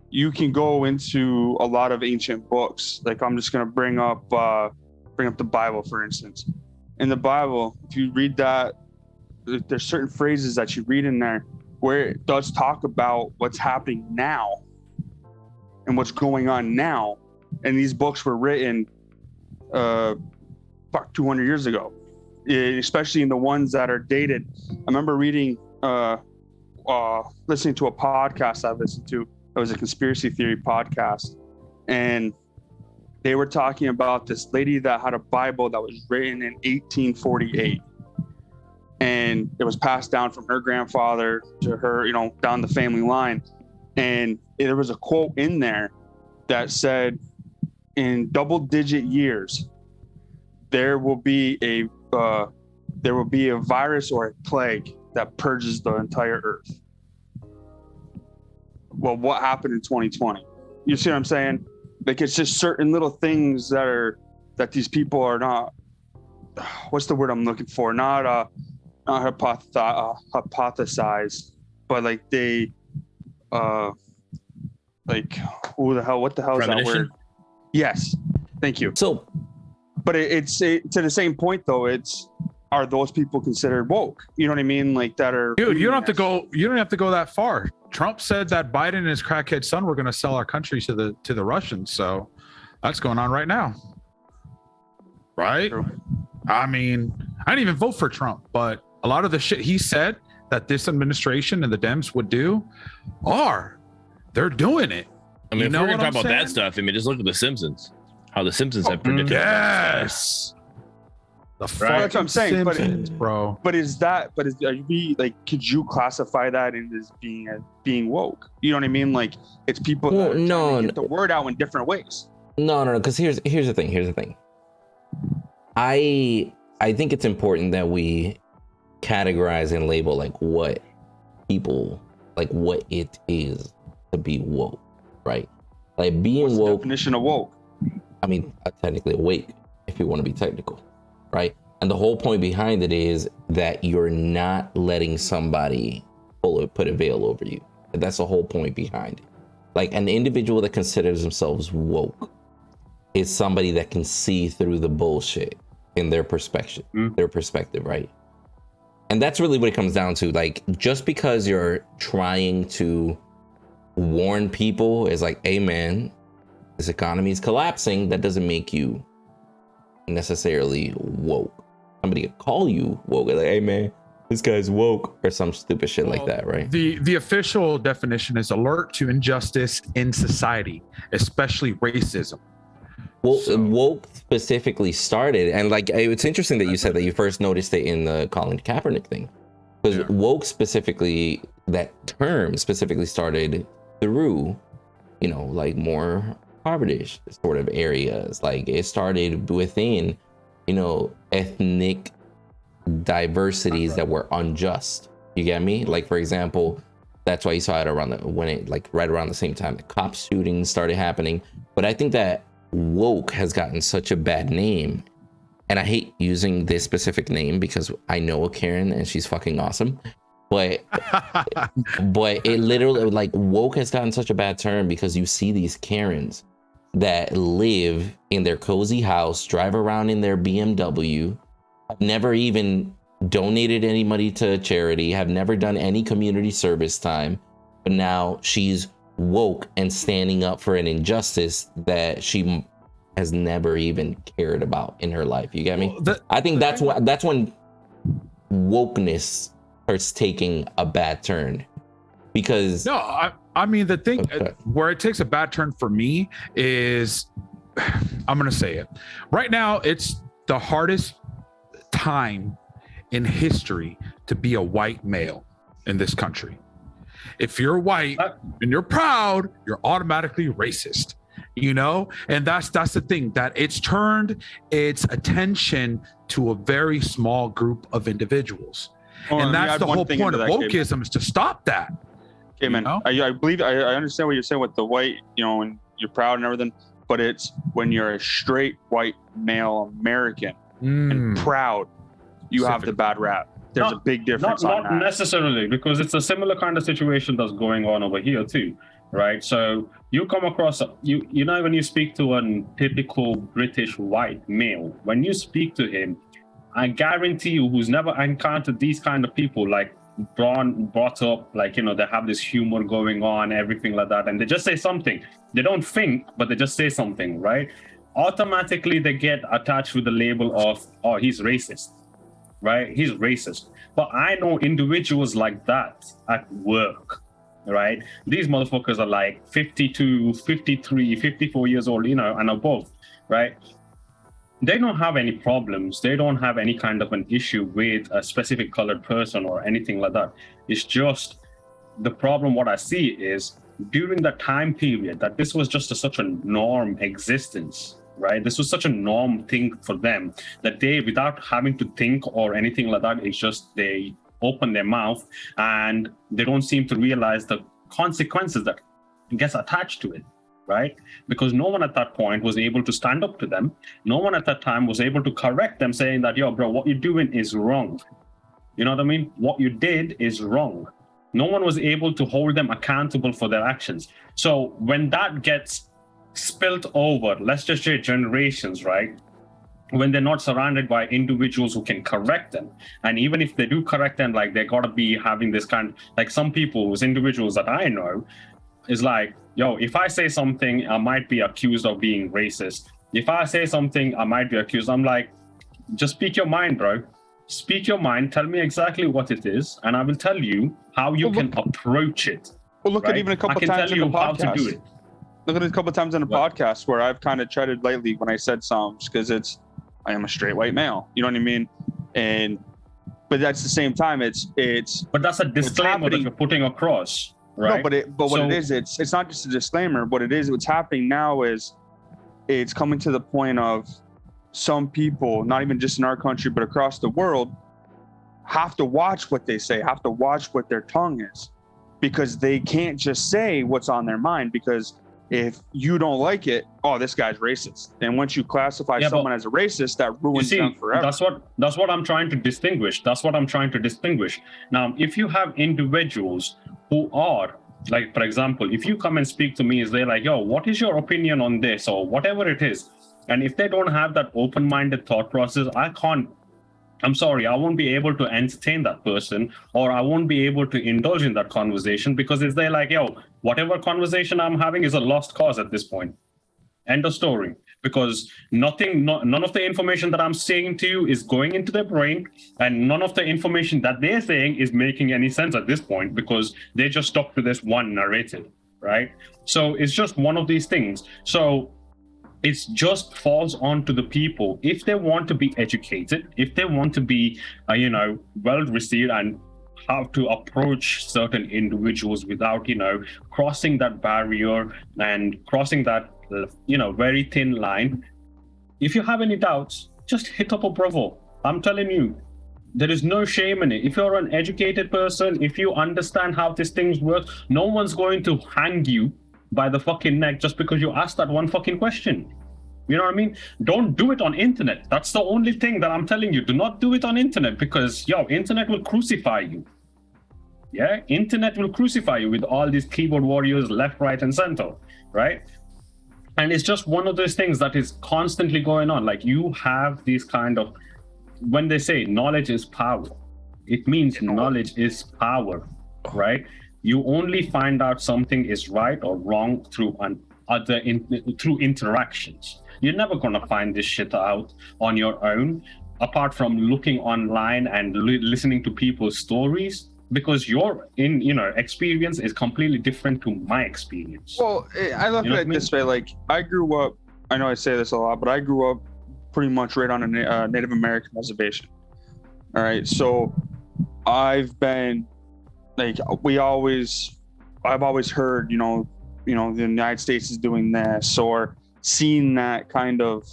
you can go into a lot of ancient books. Like, I'm just gonna bring up the Bible, for instance. In the Bible, if you read that, there's certain phrases that you read in there where it does talk about what's happening now and what's going on now. And these books were written 200 years ago, especially in the ones that are dated. I remember listening to a podcast I listened to. It was a conspiracy theory podcast. And they were talking about this lady that had a Bible that was written in 1848. And it was passed down from her grandfather to her, down the family line. And there was a quote in there that said, in double-digit years, there will be a virus or a plague that purges the entire earth. Well, what happened in 2020? You see what I'm saying? Like, it's just certain little things that these people are not. What's the word I'm looking for? Not hypothesize, but like they, like, what the hell is that word? Yes, thank you. So, but it's to the same point though. Are those people considered woke? You know what I mean? Like, that are. Dude, you don't have to go that far. Trump said that Biden and his crackhead son were going to sell our country to the Russians. So that's going on right now. Right? True. I mean, I didn't even vote for Trump, but a lot of the shit he said that this administration and the Dems would do they're doing it. I mean, if we're going to talk about that stuff, just look at The Simpsons. How The Simpsons have predicted. Yes. That's what I'm saying, Simpsons, bro. But could you classify that as being woke? You know what I mean? Like, it's people that are trying to get the word out in different ways. No. Because here's the thing. I think it's important that we categorize and label what it is to be woke, right? Like, being What's woke. The definition of woke? I mean, technically awake, if you want to be technical, right? And the whole point behind it is that you're not letting somebody put a veil over you. That's the whole point behind it. Like, an individual that considers themselves woke is somebody that can see through the bullshit in their perspective, right? And that's really what it comes down to. Like, just because you're trying to warn people is like, hey man, this economy is collapsing, that doesn't make you necessarily woke. Somebody could call you woke, like, hey man, this guy's woke, or some stupid shit like that, right? The official definition is alert to injustice in society, especially racism. Well, woke specifically started, and like, it's interesting that you said that you first noticed it in the Colin Kaepernick thing, because woke specifically, that term specifically started through, like, more poverty sort of areas. Like, it started within, ethnic diversities that were unjust. You get me? Like, for example, that's why you saw it right around the same time the cop shootings started happening. But I think that woke has gotten such a bad name, and I hate using this specific name because I know a Karen and she's fucking awesome, but it literally, like, woke has gotten such a bad term because you see these Karens that live in their cozy house, drive around in their BMW, have never even donated any money to charity, have never done any community service time, but now she's woke and standing up for an injustice that she has never even cared about in her life. You get me? I think that's when wokeness starts taking a bad turn, because I mean, the thing where it takes a bad turn for me is, I'm going to say it right now, it's the hardest time in history to be a white male in this country. If you're white and you're proud, you're automatically racist, you know? And that's the thing, that it's turned its attention to a very small group of individuals. And that's the whole point of wokeism, is to stop that. Okay, man. I believe I understand what you're saying with the white, you know, and you're proud and everything, but it's when you're a straight white male American and proud, you have the bad rap. There's a big difference. Not necessarily, because it's a similar kind of situation that's going on over here too, right? So you come across, you know, when you speak to a typical British white male, when you speak to him, I guarantee you, who's never encountered these kind of people, like brought up, like, you know, they have this humor going on, everything like that, and they just say something. They don't think, but they just say something, right? Automatically, they get attached with the label of, oh, he's racist. Right? He's racist. But I know individuals like that at work, right? These motherfuckers are like 52, 53, 54 years old, you know, and above, right? They don't have any problems. They don't have any kind of an issue with a specific colored person or anything like that. It's just the problem. What I see is during the time period that this was just such a norm existence, right? This was such a norm thing for them that they, without having to think or anything like that, it's just they open their mouth and they don't seem to realize the consequences that gets attached to it, right? Because no one at that point was able to stand up to them. No one at that time was able to correct them, saying that, yo, bro, what you're doing is wrong. You know what I mean? What you did is wrong. No one was able to hold them accountable for their actions. So when that gets spilt over, let's just say generations, right? When they're not surrounded by individuals who can correct them, and even if they do correct them, like they gotta be having this kind, like some people, individuals that I know, is like, yo, if I say something, I might be accused of being racist. If I say something, I might be accused. I'm like, just speak your mind, bro. Speak your mind. Tell me exactly what it is, and I will tell you how you can approach it. Well, look at even a couple times in the podcast. How to do it. Look at it a couple of times in the podcast where I've kind of treaded lightly when I said some, because I am a straight white male. You know what I mean? But that's the same time. But that's a disclaimer that you're putting across, right? No, what it is, it's not just a disclaimer. What it is, what's happening now is it's coming to the point of some people, not even just in our country, but across the world, have to watch what they say, have to watch what their tongue is, because they can't just say what's on their mind, because if you don't like it, oh, this guy's racist. And once you classify someone as a racist, that ruins them forever. That's what I'm trying to distinguish. Now, if you have individuals who are, like, for example, if you come and speak to me, is they like, yo, what is your opinion on this or whatever it is? And if they don't have that open-minded thought process, I'm sorry, I won't be able to entertain that person, or I won't be able to indulge in that conversation, because it's they're like, yo, whatever conversation I'm having is a lost cause at this point. End of story. Because none of the information that I'm saying to you is going into their brain, and none of the information that they're saying is making any sense at this point, because they just stuck to this one narrative, right? So it's just one of these things. So it just falls on to the people. If they want to be educated, if they want to be, well received, and how to approach certain individuals without, crossing that barrier and crossing that, very thin line. If you have any doubts, just hit up a bravo. I'm telling you, there is no shame in it. If you're an educated person, if you understand how these things work, no one's going to hang you by the fucking neck just because you asked that one fucking question. You know what I mean? Don't do it on internet. That's the only thing that I'm telling you. Do not do it on internet, because internet will crucify you. Yeah, internet will crucify you with all these keyboard warriors left, right, and center, right? And it's just one of those things that is constantly going on. Like, you have these kind of, when they say knowledge is power, it means knowledge is power, right? You only find out something is right or wrong through through interactions. You're never going to find this shit out on your own, apart from looking online and listening to people's stories, because your experience is completely different to my experience. Well, I look at it this way. Like, I grew up, I know I say this a lot, but I grew up pretty much right on a Native American reservation. All right. So I've been like, I've always heard, the United States is doing this, or seen that kind of,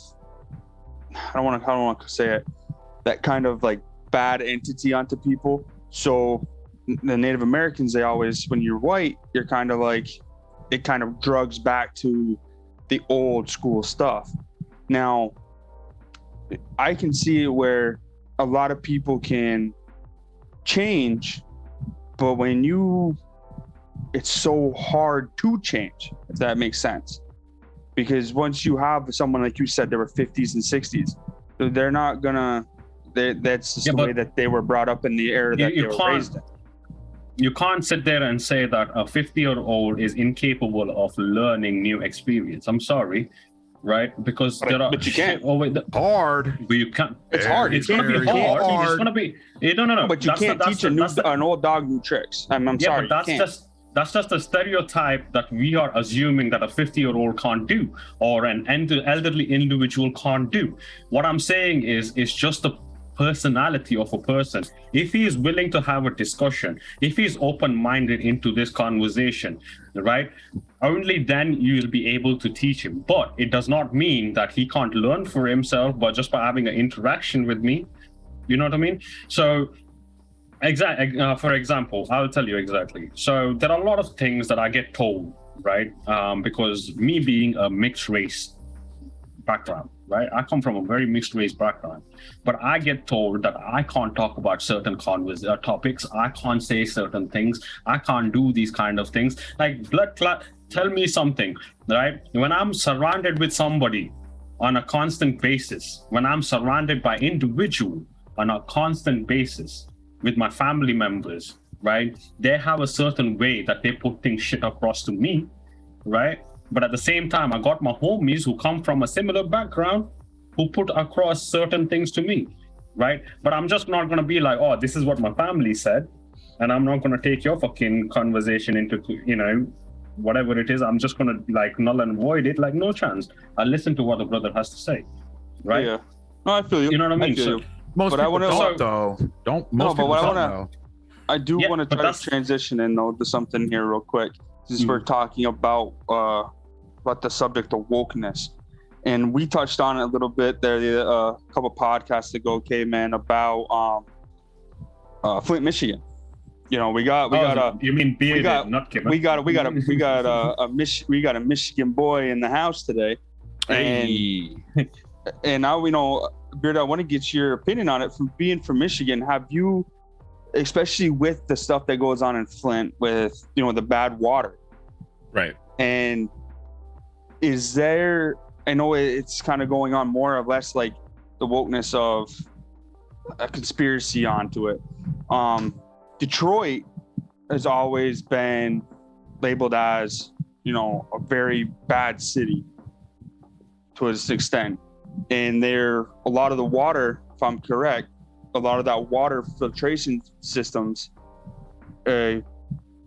I don't want to say it, that kind of like bad entity onto people. So the Native Americans, they always, when you're white, you're kind of like, it kind of drugs back to the old school stuff. Now, I can see it where a lot of people can change, but it's so hard to change, if that makes sense. Because once you have someone, like you said, they were 50s and 60s, they're not gonna, that's just the way that they were brought up in the era that they were raised in. You can't sit there and say that a 50-year-old is incapable of learning new experience. I'm sorry, right? Because but you can't. Hard. But you can't. It's hard. It's gonna be hard. It's gonna be. No. But you can't teach an old dog new tricks. I'm sorry. But that's just a stereotype that we are assuming that a 50-year-old can't do, or an elderly individual can't do. What I'm saying is, it's just the personality of a person. If he is willing to have a discussion, if he's open-minded into this conversation, right, only then you'll be able to teach him. But it does not mean that he can't learn for himself, but just by having an interaction with me. You know what I mean? So for example, I'll tell you exactly. So there are a lot of things that I get told, right, because me being a mixed race background, right? I come from a very mixed race background, but I get told that I can't talk about certain topics. I can't say certain things. I can't do these kind of things. Like blood clot. Tell me something, right? When I'm surrounded with somebody on a constant basis, when I'm surrounded by individual on a constant basis with my family members, right? They have a certain way that they put things shit across to me, right? But at the same time, I got my homies who come from a similar background who put across certain things to me, right? But I'm just not going to be like, oh, this is what my family said, and I'm not going to take your fucking conversation into, whatever it is. I'm just going to like null and void it, like no chance. I'll listen to what the brother has to say, right? Yeah. No, I feel you. You know what I mean? Most people don't, though. I do want to try to transition in, though, to something here real quick. Since we're talking about the subject of wokeness, and we touched on it a little bit there a couple podcasts ago, K-Man, about Flint, Michigan. We got a Michigan boy in the house today, and now Brit, I want to get your opinion on it. From being from Michigan, have you, especially with the stuff that goes on in Flint with the bad water, right? And is there, I know it's kind of going on more or less like the wokeness of a conspiracy onto it. Detroit has always been labeled as, a very bad city to an extent. And a lot of the water, if I'm correct, a lot of that water filtration systems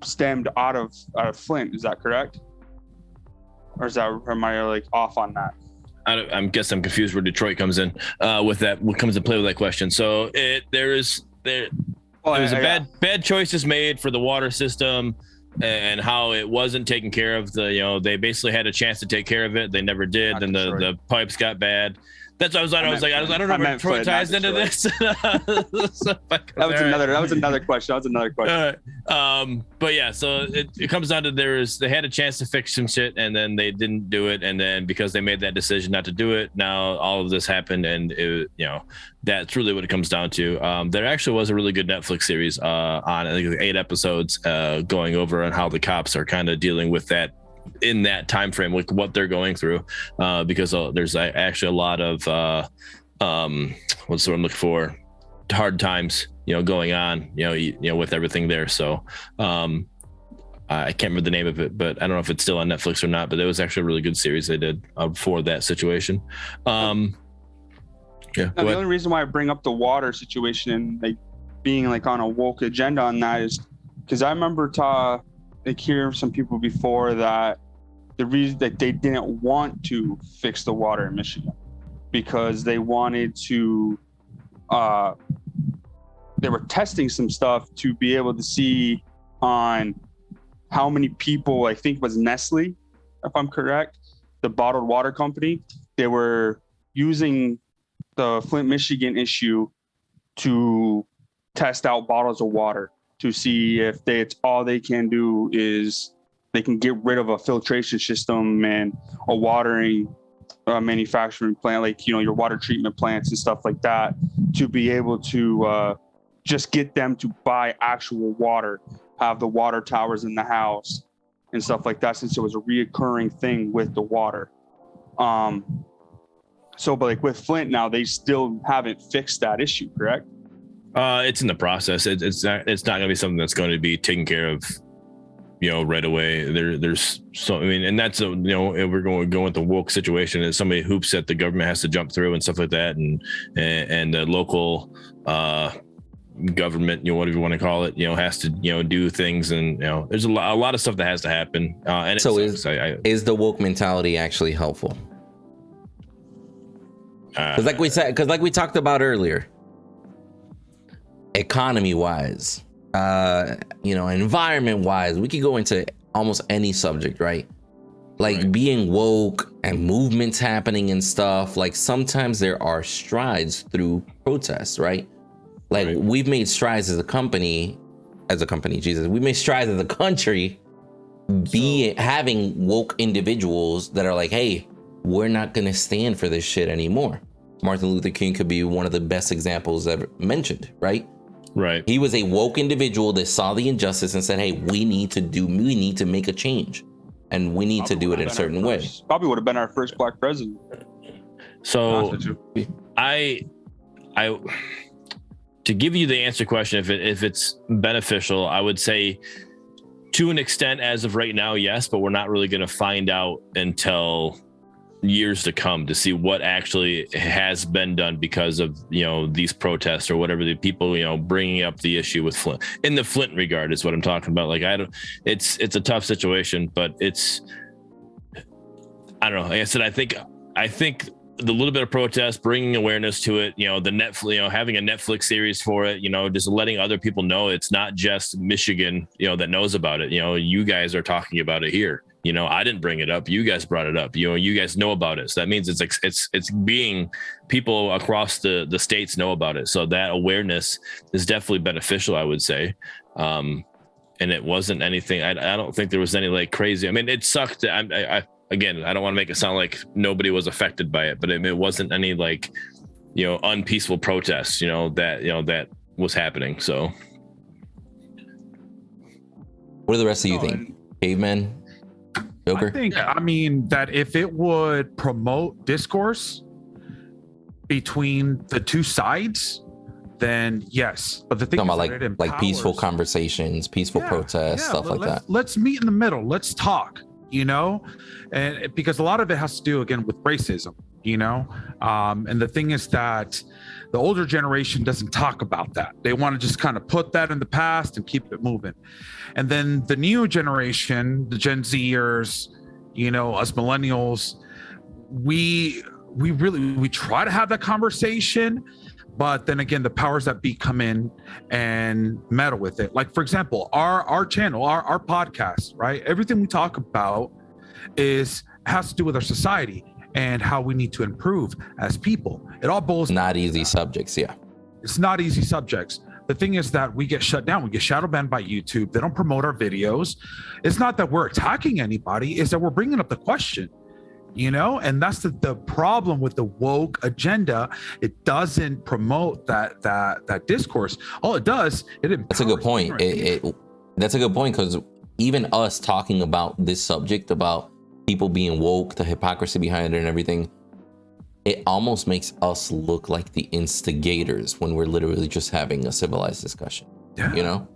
stemmed out of Flint. Is that correct? Or am I like off on that? I guess I'm confused where Detroit comes in with that. What comes into play with that question? So there was bad choices made for the water system and how it wasn't taken care of. They basically had a chance to take care of it. They never did. Then the pipes got bad. That's what I was like, I don't know where Detroit ties into this. That was another question. But yeah, so it comes down to they had a chance to fix some shit and then they didn't do it, and then because they made that decision not to do it, now all of this happened, and that's really what it comes down to. There actually was a really good Netflix series on, I think, 8 episodes going over on how the cops are kind of dealing with that in that time frame, with what they're going through, because there's actually a lot of what's the word I'm looking for, hard times going on with everything there. So I can't remember the name of it, but I don't know if it's still on Netflix or not, but it was actually a really good series they did for that situation. The only reason why I bring up the water situation and like being like on a woke agenda on that is because I remember hear some people before that the reason that they didn't want to fix the water in Michigan because they wanted to they were testing some stuff to be able to see on how many people, I think it was Nestle, if I'm correct, the bottled water company, they were using the Flint, Michigan issue to test out bottles of water to see if it's all they can do is they can get rid of a filtration system and a watering manufacturing plant, like, you know, your water treatment plants and stuff like that, to be able to just get them to buy actual water, have the water towers in the house and stuff like that, since it was a reoccurring thing with the water. So, but like with Flint now, they still haven't fixed that issue, correct? It's in the process. It's not going to be something that's going to be taken care of, you know, right away. There's so, I mean, and that's you know, we're going with the woke situation. Is so many hoops that the government has to jump through and stuff like that, and the local government, you know, whatever you want to call it, you know, has to, you know, do things, and you know, there's a lot of stuff that has to happen. And so is the woke mentality actually helpful? Because like we talked about earlier, economy wise, you know, environment wise, we could go into almost any subject, right? Like right. Being woke and movements happening and stuff. Like sometimes there are strides through protests, right? Like right. We've made strides as a company, Jesus, we made strides as a country, having woke individuals that are like, hey, we're not going to stand for this shit anymore. Martin Luther King could be one of the best examples ever mentioned, right? Right. He was a woke individual that saw the injustice and said, hey, we need to make a change, and we need to do it in a certain way. Probably would have been our first black president. So I to give you the answer question, if it's beneficial, I would say to an extent as of right now, yes, but we're not really going to find out until years to come to see what actually has been done because of, you know, these protests or whatever, the people, you know, bringing up the issue with Flint. In the Flint regard is what I'm talking about. Like, it's a tough situation, but I don't know. Like I said, I think the little bit of protest, bringing awareness to it, you know, the Netflix, you know, having a Netflix series for it, you know, just letting other people know it's not just Michigan, you know, that knows about it. You know, you guys are talking about it here. You know, I didn't bring it up. You guys brought it up. You know, you guys know about it. So that means it's being people across the states know about it. So that awareness is definitely beneficial, I would say. And it wasn't anything. I don't think there was any like crazy. I mean, it sucked. Again, I don't want to make it sound like nobody was affected by it, but it wasn't any like, you know, unpeaceful protests, you know, that was happening. So what do the rest of you think? Cavemen? Joker? I think, I mean, that if it would promote discourse between the two sides, then yes. But the thing about like peaceful conversations, peaceful protests, stuff like that. Let's meet in the middle. Let's talk, you know, and because a lot of it has to do again with racism, you know, and the thing is that the older generation doesn't talk about that. They want to just kind of put that in the past and keep it moving. And then the new generation, the Gen Zers, you know, us millennials, we try to have that conversation, but then again, the powers that be come in and meddle with it. Like, for example, our channel, our podcast, right? Everything we talk about has to do with our society and how we need to improve as people. It all boils down. Not easy subjects, yeah. It's not easy subjects. The thing is that we get shut down. We get shadow banned by YouTube. They don't promote our videos. It's not that we're attacking anybody. It's that we're bringing up the question, you know? And that's the problem with the woke agenda. It doesn't promote that discourse. All it does, That's a good point. That's a good point, because even us talking about this subject, about people being woke, the hypocrisy behind it and everything, it almost makes us look like the instigators when we're literally just having a civilized discussion, you know?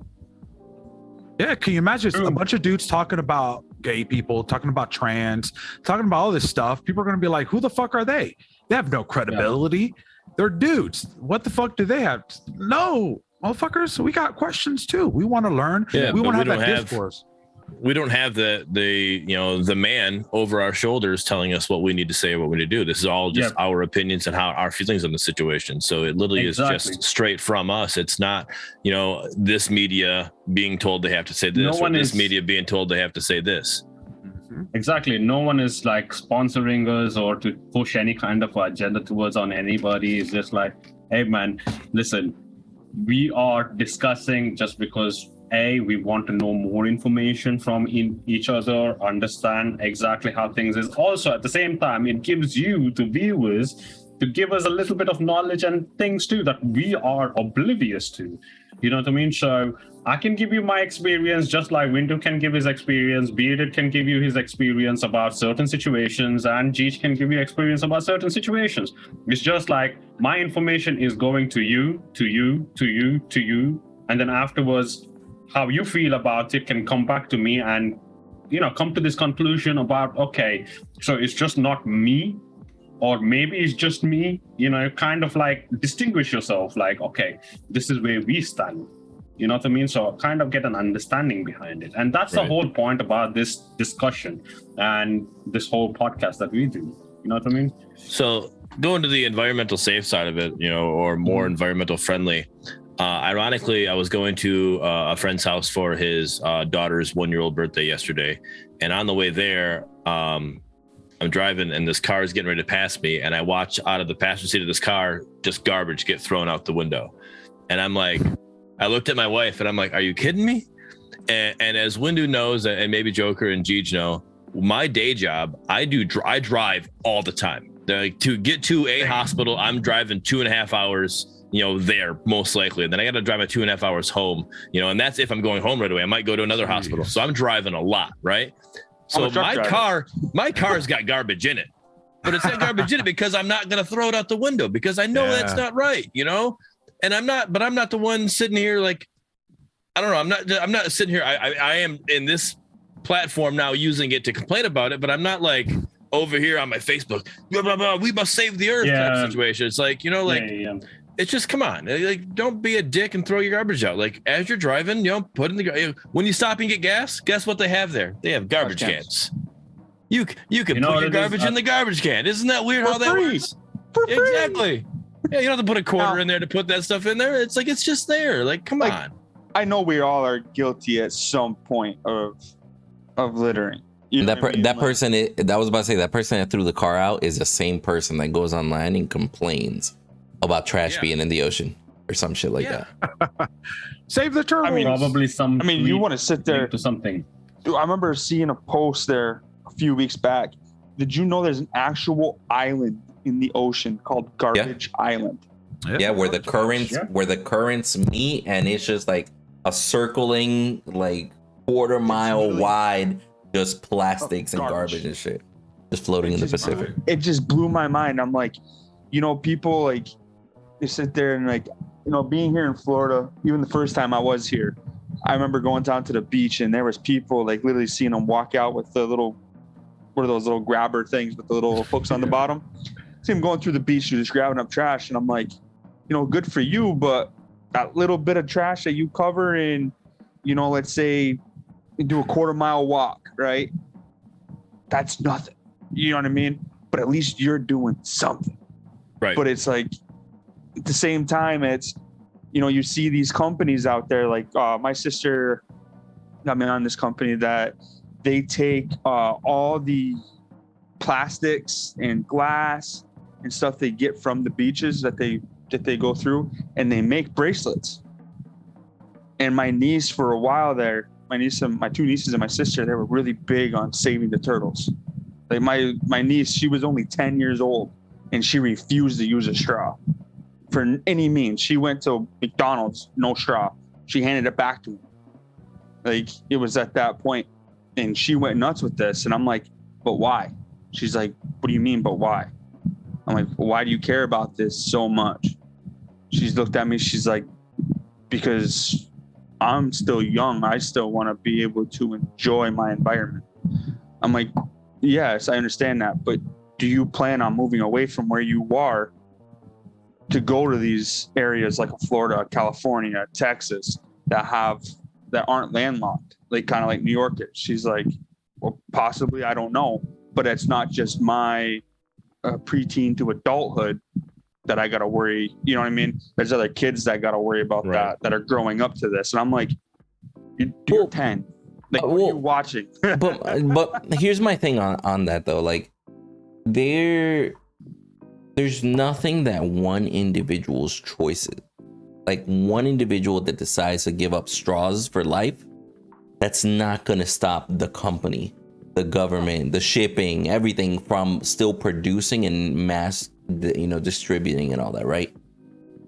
Yeah, can you imagine a bunch of dudes talking about gay people, talking about trans, talking about all this stuff? People are going to be like, who the fuck are they? They have no credibility. Yeah. They're dudes. What the fuck do they have? No, motherfuckers, we got questions too. We want to learn. Yeah, we want to have that discourse. we don't have the man over our shoulders telling us what we need to say or what we need to do. This is all just our opinions and how our feelings on the situation. So it literally is just straight from us. It's not, this media being told they have to say this, or this media being told they have to say this. Exactly. No one is like sponsoring us or to push any kind of agenda towards on anybody. It's just like, hey man, listen, we are discussing just because we want to know more information from each other, understand exactly how things is. Also, at the same time, it gives you, the viewers, to give us a little bit of knowledge and things too that we are oblivious to. You know what I mean? So I can give you my experience just like Windu can give his experience, Bearded can give you his experience about certain situations, and Jeech can give you experience about certain situations. It's just like my information is going to you, and then afterwards, how you feel about it can come back to me and, come to this conclusion about, okay, so it's just not me, or maybe it's just me, kind of like distinguish yourself, like, okay, this is where we stand. You know what I mean? So kind of get an understanding behind it. And that's the whole point about this discussion and this whole podcast that we do. You know what I mean? So going to the environmental safe side of it, or more environmental friendly. Ironically, I was going to a friend's house for his daughter's 1-year-old birthday yesterday. And on the way there, I'm driving and this car is getting ready to pass me. And I watch out of the passenger seat of this car, just garbage get thrown out the window. And I'm like, I looked at my wife and I'm like, are you kidding me? And as Windu knows, and maybe Joker and Jeej know, my day job, I drive all the time. Like, to get to a hospital, I'm driving 2.5 hours, there most likely. And then I got to drive my 2.5 hours home, and that's if I'm going home right away. I might go to another hospital. So I'm driving a lot, right? So my car's got garbage in it, but it's got garbage in it because I'm not going to throw it out the window because I know that's not right, and I'm not the one sitting here like, I don't know. I'm not sitting here. I am in this platform now using it to complain about it, but I'm not like over here on my Facebook, blah, blah, blah, we must save the earth type situation. It's like, it's just, come on, like, don't be a dick and throw your garbage out. Like, as you're driving, put in when you stop and get gas, guess what they have there? They have garbage cans. You can put your garbage in the garbage can. Isn't that weird how that works? Exactly. Yeah, you don't have to put a quarter in there to put that stuff in there. It's like, it's just there. Like, come on. I know we all are guilty at some point of littering. That person that threw the car out is the same person that goes online and complains about trash being in the ocean or some shit like that. Save the turtles. Probably you want to sit there to something. Dude, I remember seeing a post there a few weeks back. Did you know there's an actual island in the ocean called Garbage Island? Yeah, where the currents meet, and it's just like a circling, like quarter-mile wide, just plastics and garbage and shit, just floating in the Pacific. It just blew my mind. I'm like, people like, they sit there and like, being here in Florida, even the first time I was here, I remember going down to the beach and there was people like literally seeing them walk out with the little, what are those little grabber things with the little hooks on the bottom? See them going through the beach, just grabbing up trash. And I'm like, good for you, but that little bit of trash that you cover in, let's say you do a quarter-mile walk, right? That's nothing. You know what I mean? But at least you're doing something. Right. But it's like, at the same time, it's, you see these companies out there, like my sister got me on this company that they take all the plastics and glass and stuff they get from the beaches that they go through, and they make bracelets. And my niece, for a while there, my two nieces and my sister, they were really big on saving the turtles. Like my niece, she was only 10 years old and she refused to use a straw for any means. She went to McDonald's, no straw. She handed it back to me. Like, it was at that point, and she went nuts with this. And I'm like, but why? She's like, what do you mean, but why? I'm like, why do you care about this so much? She's looked at me. She's like, because I'm still young. I still want to be able to enjoy my environment. I'm like, yes, I understand that. But do you plan on moving away from where you are to go to these areas like Florida, California, Texas, that have that aren't landlocked, like kind of like New York is. She's like, well, possibly, I don't know, but it's not just my preteen to adulthood that I got to worry. You know what I mean? There's other kids that got to worry about that are growing up to this. And I'm like, you're 10. Like, what are you watching? but here's my thing on that though. Like, there's nothing that one individual's choices, like one individual that decides to give up straws for life, that's not going to stop the company, the government, the shipping, everything from still producing and mass, distributing and all that, right?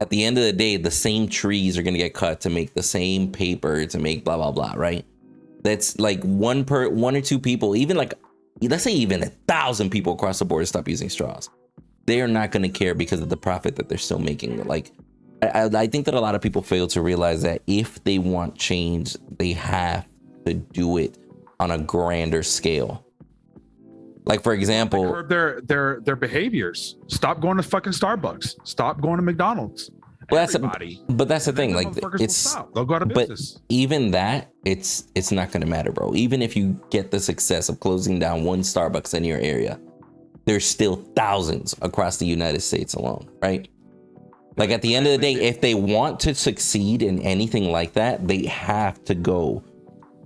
At the end of the day, the same trees are going to get cut to make the same paper, to make blah, blah, blah, right? That's like one or two people, even like, let's say even 1,000 people across the board stop using straws. They are not going to care because of the profit that they're still making. Like, I think that a lot of people fail to realize that if they want change, they have to do it on a grander scale. Like, for example, curb their behaviors. Stop going to fucking Starbucks. Stop going to McDonald's. Well, but that's the thing. Like, they'll go out of business. But even that, it's not going to matter, bro. Even if you get the success of closing down one Starbucks in your area, there's still thousands across the United States alone, right? Like, at the end of the day, if they want to succeed in anything like that, they have to go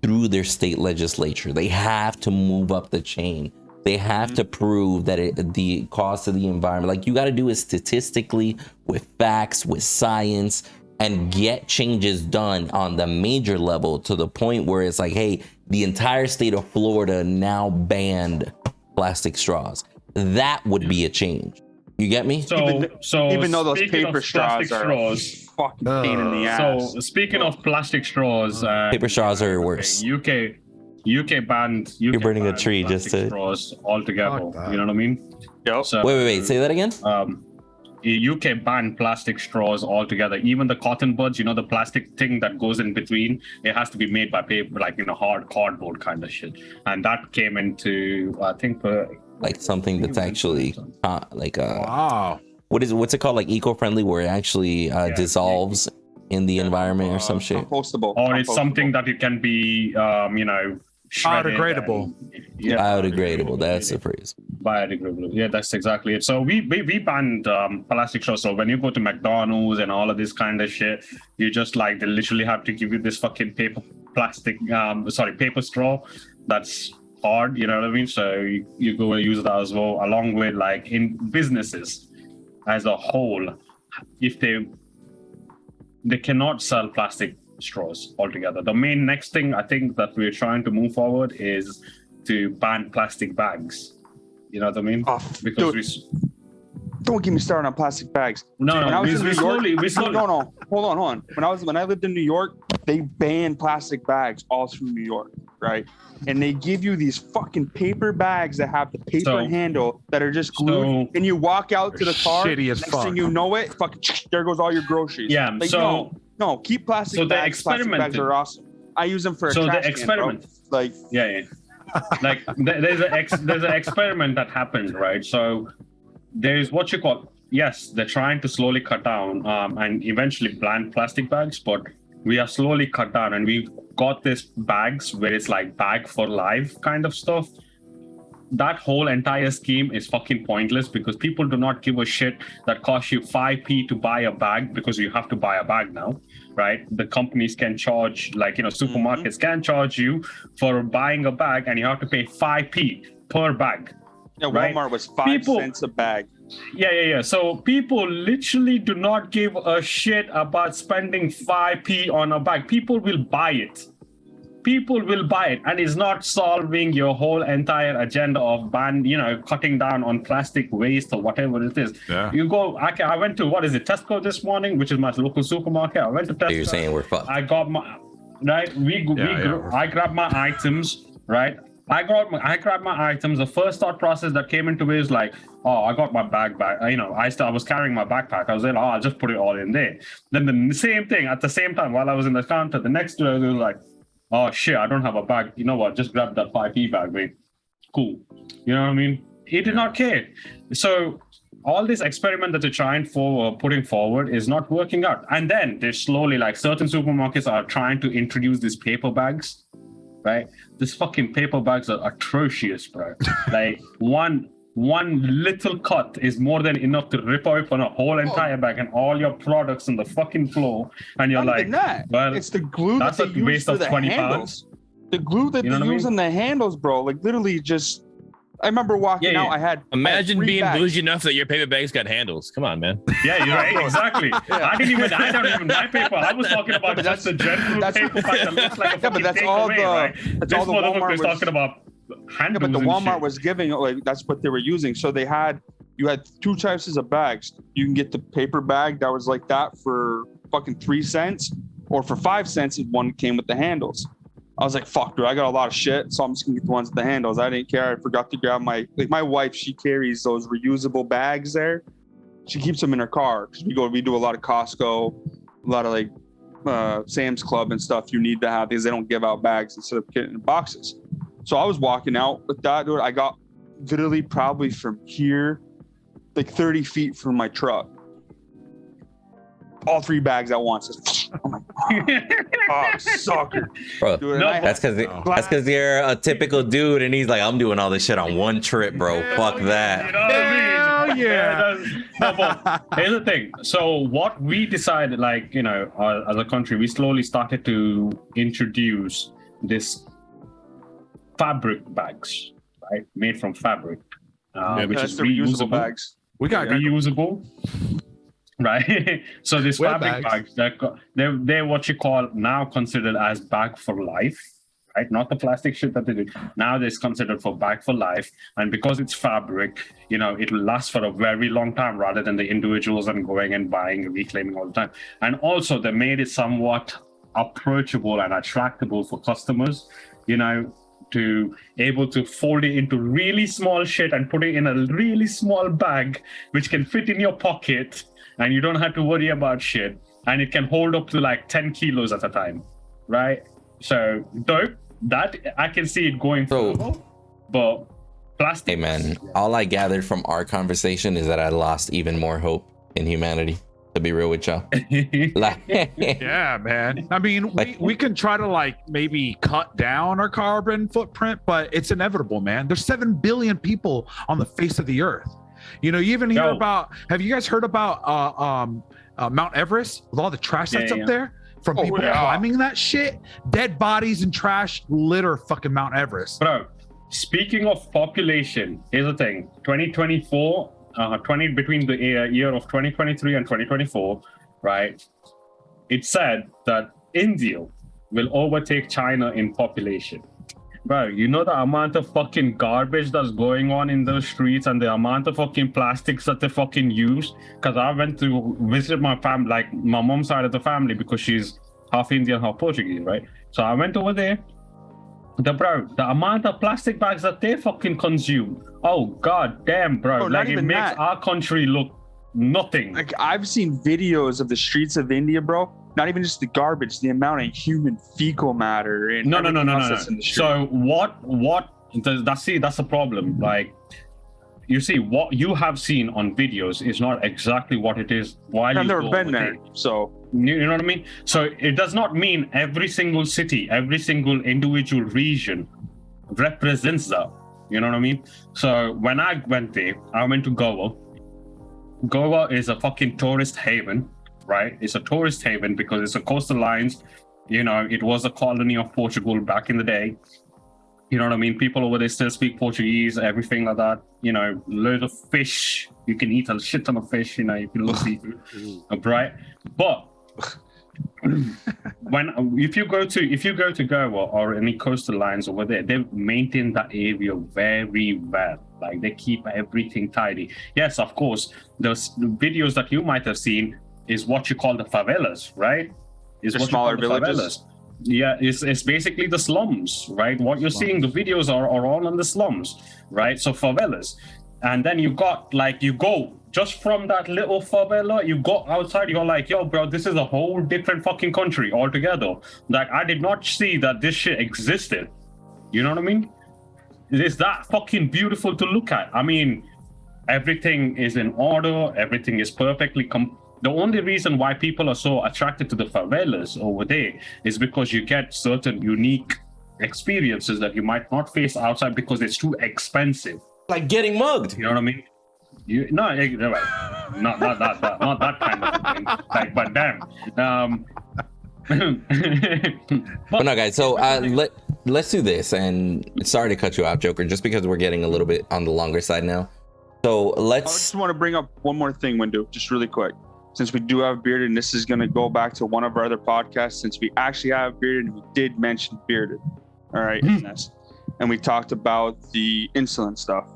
through their state legislature. They have to move up the chain. They have to prove that the cost of the environment, like, you got to do it statistically, with facts, with science, and get changes done on the major level to the point where it's like, hey, the entire state of Florida now banned plastic straws. That would be a change. You get me? Even though those paper straws are fucking pain in the ass. So speaking of plastic straws, paper straws are worse. UK banned. You're burning a tree just to straws altogether. You know what I mean? Yep. So, wait. Say that again. UK banned plastic straws altogether. Even the cotton buds, the plastic thing that goes in between, it has to be made by paper, like hard cardboard kind of shit. And that came into, I think, like something that's actually wow. What's it called? Like eco-friendly, where it actually dissolves in the environment or some shit. Compostable. Or it's something that it can be, biodegradable. Biodegradable. That's the phrase. Biodegradable. Yeah, that's exactly it. So we banned plastic straws. So when you go to McDonald's and all of this kind of shit, you just they literally have to give you this fucking paper straw that's hard. You know what I mean? So you go and use that as well, along with like in businesses as a whole, if they cannot sell plastic straws altogether. The main next thing I think that we're trying to move forward is to ban plastic bags. You know what I mean? Because don't get me started on plastic bags. No, hold on. When I lived in New York, they banned plastic bags all through New York, right? And they give you these fucking paper bags that have the paper handle that are just glued, and you walk out to the car. Shitty as next fuck. thing you know it, fucking there goes all your groceries. Yeah. No, keep plastic bags. Plastic bags are awesome. I use them for a trash experiment. Can, bro. Like like there's an experiment that happened, right? So there's what you call, yes, they're trying to slowly cut down and eventually ban plastic bags, but we are slowly cut down, and we've got this bags where it's like bag for life kind of stuff. That whole entire scheme is fucking pointless because people do not give a shit that costs you 5p to buy a bag, because you have to buy a bag now, right? The companies can charge, supermarkets can charge you for buying a bag, and you have to pay 5p per bag. Yeah, Walmart was 5 cents a bag. Yeah. So people literally do not give a shit about spending 5p on a bag. People will buy it. And it's not solving your whole entire agenda of cutting down on plastic waste or whatever it is. Yeah. You go, I went to, Tesco this morning, which is my local supermarket. I went to Tesco. You're saying we're fucked. I got my, right? I grabbed my items, right? I grabbed my items. The first thought process that came into it is like, oh, I got my bag back. I was carrying my backpack. I was like, I'll just put it all in there. Then the same thing at the same time while I was in the counter, the next day I was like, oh shit, I don't have a bag. You know what? Just grab that 5p bag, mate. Cool. You know what I mean? He did not care. So all this experiment that they're trying for putting forward is not working out. And then they're slowly, like, certain supermarkets are trying to introduce these paper bags, right? These fucking paper bags are atrocious, bro. Like one little cut is more than enough to rip open a whole entire bag and all your products on the fucking floor. And you're like, well, it's the glue that's that they a use waste for of the 20 handles. pounds. The glue that You know they what I use mean? on the handles, bro. Like literally just. I remember walking out. I had Imagine three being bags. bougie enough that your paper bags got handles. Come on, man. Yeah, you're right. Exactly. I don't even my paper. I was talking about just the general paper bag that looks like a fucking but that's all takeaway, the right? that's This all the Walmart was talking about handles. but the and Walmart shit. was giving, like, that's what they were using. So you had two types of bags. You can get the paper bag that was like that for fucking 3 cents, or for 5 cents if one came with the handles. I was like, fuck, dude, I got a lot of shit, so I'm just gonna get the ones with the handles. I didn't care. I forgot to grab my wife, she carries those reusable bags there. She keeps them in her car because we do a lot of Costco, a lot of like Sam's Club and stuff. You need to have these. They don't give out bags instead of getting in boxes. So I was walking out with that, dude. I got literally probably from here, like 30 feet from my truck, all 3 bags at once. Oh my god! Oh, sucker, Bro, dude. No, that's because you're a typical dude, and he's like, I'm doing all this shit on one trip, bro. Fuck that. You know what I mean? Hell yeah. No, but here's the thing. So what we decided, like, you know, as a country, we slowly started to introduce this fabric bags, right? Made from fabric, which That's is the reusable reusable. bags. We got Reusable. Right. So this Web fabric bags, they're what you call now considered as bag for life, right? Not the plastic shit that they do. Now it's considered for bag for life. And because it's fabric, you know, it will last for a very long time rather than the individuals and going and buying and reclaiming all the time. And also they made it somewhat approachable and attractable for customers, you know, to able to fold it into really small shit and put it in a really small bag, which can fit in your pocket. And you don't have to worry about shit. And it can hold up to like 10 kilos at a time, right? So dope. That I can see it going further. But plastic. Hey man, all I gathered from our conversation is that I lost even more hope in humanity. To be real with y'all. Like, Yeah, man. I mean, we can try to like maybe cut down our carbon footprint, but it's inevitable, man. There's 7 billion people on the face of the earth. You know, you even hear about, have you guys heard about Mount Everest with all the trash that's up there from people climbing that shit? Dead bodies and trash litter fucking Mount Everest. Bro, speaking of population, here's the thing. 2024, between the year of 2023 and 2024, right? It said that India will overtake China in population. Bro, you know the amount of fucking garbage that's going on in those streets and the amount of fucking plastics that they fucking use? Because I went to visit my family, like my mom's side of the family, because she's half Indian, half Portuguese, right? So I went over there. The amount of plastic bags that they fucking consume. Oh, god damn, bro. Like, it makes our country look nothing. Like, I've seen videos of the streets of India, bro. Not even just the garbage, the amount of human fecal matter and No. that's in the street. So that's the problem. Like, you see, what you have seen on videos is not exactly what it is while I've you never go been over there, so you know what I mean? So it does not mean every single city, every single individual region represents that. You know what I mean? So when I went there, I went to Goa. Goa is a fucking tourist haven, right? It's a tourist haven because it's a coastal lines. You know, it was a colony of Portugal back in the day. You know what I mean? People over there still speak Portuguese, everything like that. You know, loads of fish. You can eat a shit ton of fish, you know, if you love seafood, right? But if you go to Goa or any coastal lines over there, they maintain that area very well. Like, they keep everything tidy. Yes, of course, those videos that you might have seen is what you call the favelas, right? Is what smaller you call the villages. favelas. Yeah, it's basically the slums, right? What you're seeing, the videos are all in the slums, right? So favelas. And then you go just from that little favela, you go outside, you're like, yo, bro, this is a whole different fucking country altogether. Like, I did not see that this shit existed. You know what I mean? It is that fucking beautiful to look at. I mean, everything is in order, everything is perfectly the only reason why people are so attracted to the favelas over there is because you get certain unique experiences that you might not face outside because it's too expensive. Like getting mugged. You know what I mean? Not that kind of thing. Like, but damn. But no, guys. So let's do this. And sorry to cut you out, Joker, just because we're getting a little bit on the longer side now. So I just want to bring up one more thing, Windu, just really quick. Since we do have Bearded, and this is going to go back to one of our other podcasts, since we actually have Bearded, and we did mention Bearded. All right. And we talked about the insulin stuff.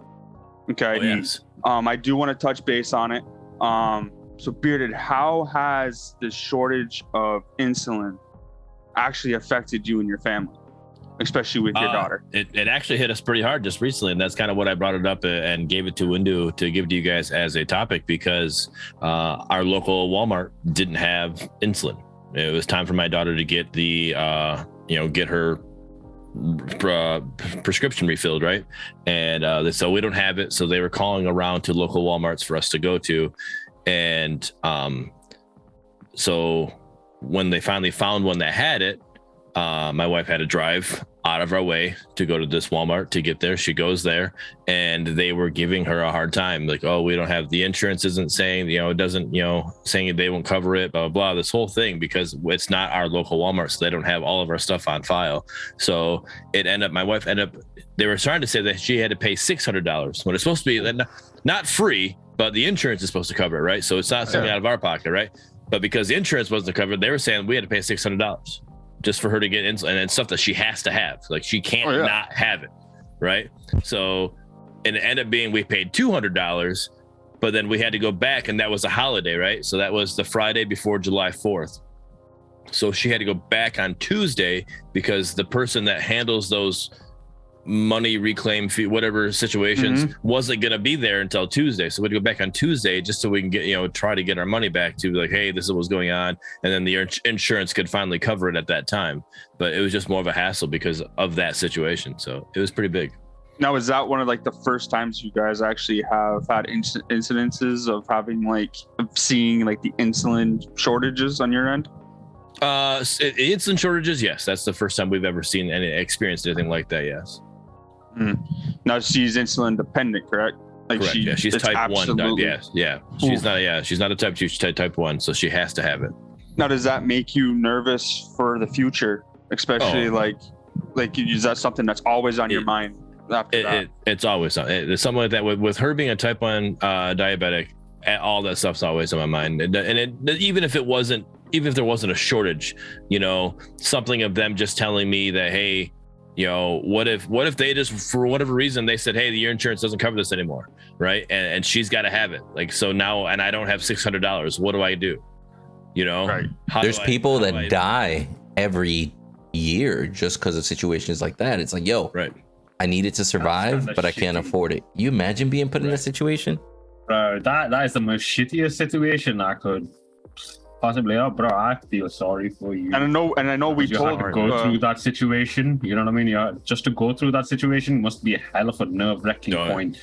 Okay. Oh, yes. I do want to touch base on it. So Bearded, how has the shortage of insulin actually affected you and your family, especially with your daughter? It actually hit us pretty hard just recently, and that's kind of what I brought it up and gave it to Windu to give to you guys as a topic, because our local Walmart didn't have insulin. It was time for my daughter to get the get her prescription refilled, right? And so we don't have it, so they were calling around to local Walmarts for us to go to. And so when they finally found one that had it, my wife had to drive out of our way to go to this Walmart to get there. She goes there, and they were giving her a hard time. Like, oh, we don't have the insurance, isn't saying, it doesn't, saying they won't cover it, blah, blah, blah, this whole thing, because it's not our local Walmart. So they don't have all of our stuff on file. So my wife ended up, they were trying to say that she had to pay $600 when it's supposed to be not free, but the insurance is supposed to cover it, right? So it's not something out of our pocket, right? But because the insurance wasn't covered, they were saying we had to pay $600 just for her to get insulin, and stuff that she has to have. Like, she can't not have it, right? So it ended up being we paid $200, but then we had to go back, and that was a holiday, right? So that was the Friday before July 4th. So she had to go back on Tuesday because the person that handles those money reclaim fee, whatever situations, wasn't going to be there until Tuesday. So we had to go back on Tuesday just so we can get, try to get our money back to like, hey, this is what's going on. And then the insurance could finally cover it at that time. But it was just more of a hassle because of that situation. So it was pretty big. Now, is that one of the first times you guys actually have had incidences of having of seeing the insulin shortages on your end? Insulin shortages, yes. That's the first time we've ever seen experienced anything like that. Yes. Now she's insulin dependent, correct? Correct. She's type 1. Yeah. She's not a type 2. She's type 1, so she has to have it. Now, does that make you nervous for the future, especially is that something that's always on your mind after that? It's always on. It's something like that with her being a type 1 diabetic. All that stuff's always on my mind, and even if there wasn't a shortage, something of them just telling me that, hey, what if they just, for whatever reason, they said, hey, your insurance doesn't cover this anymore, right? And she's got to have it. So now, and I don't have $600. What do I do? Right. There's people that die every year just because of situations like that. It's like, yo, right, I need it to survive, but I can't afford it. You imagine being put in that situation? Bro, that is the most shittiest situation I could possibly. Bro, I feel sorry for you. And I know we told her to go through that situation. You know what I mean? Just to go through that situation must be a hell of a nerve-wracking point.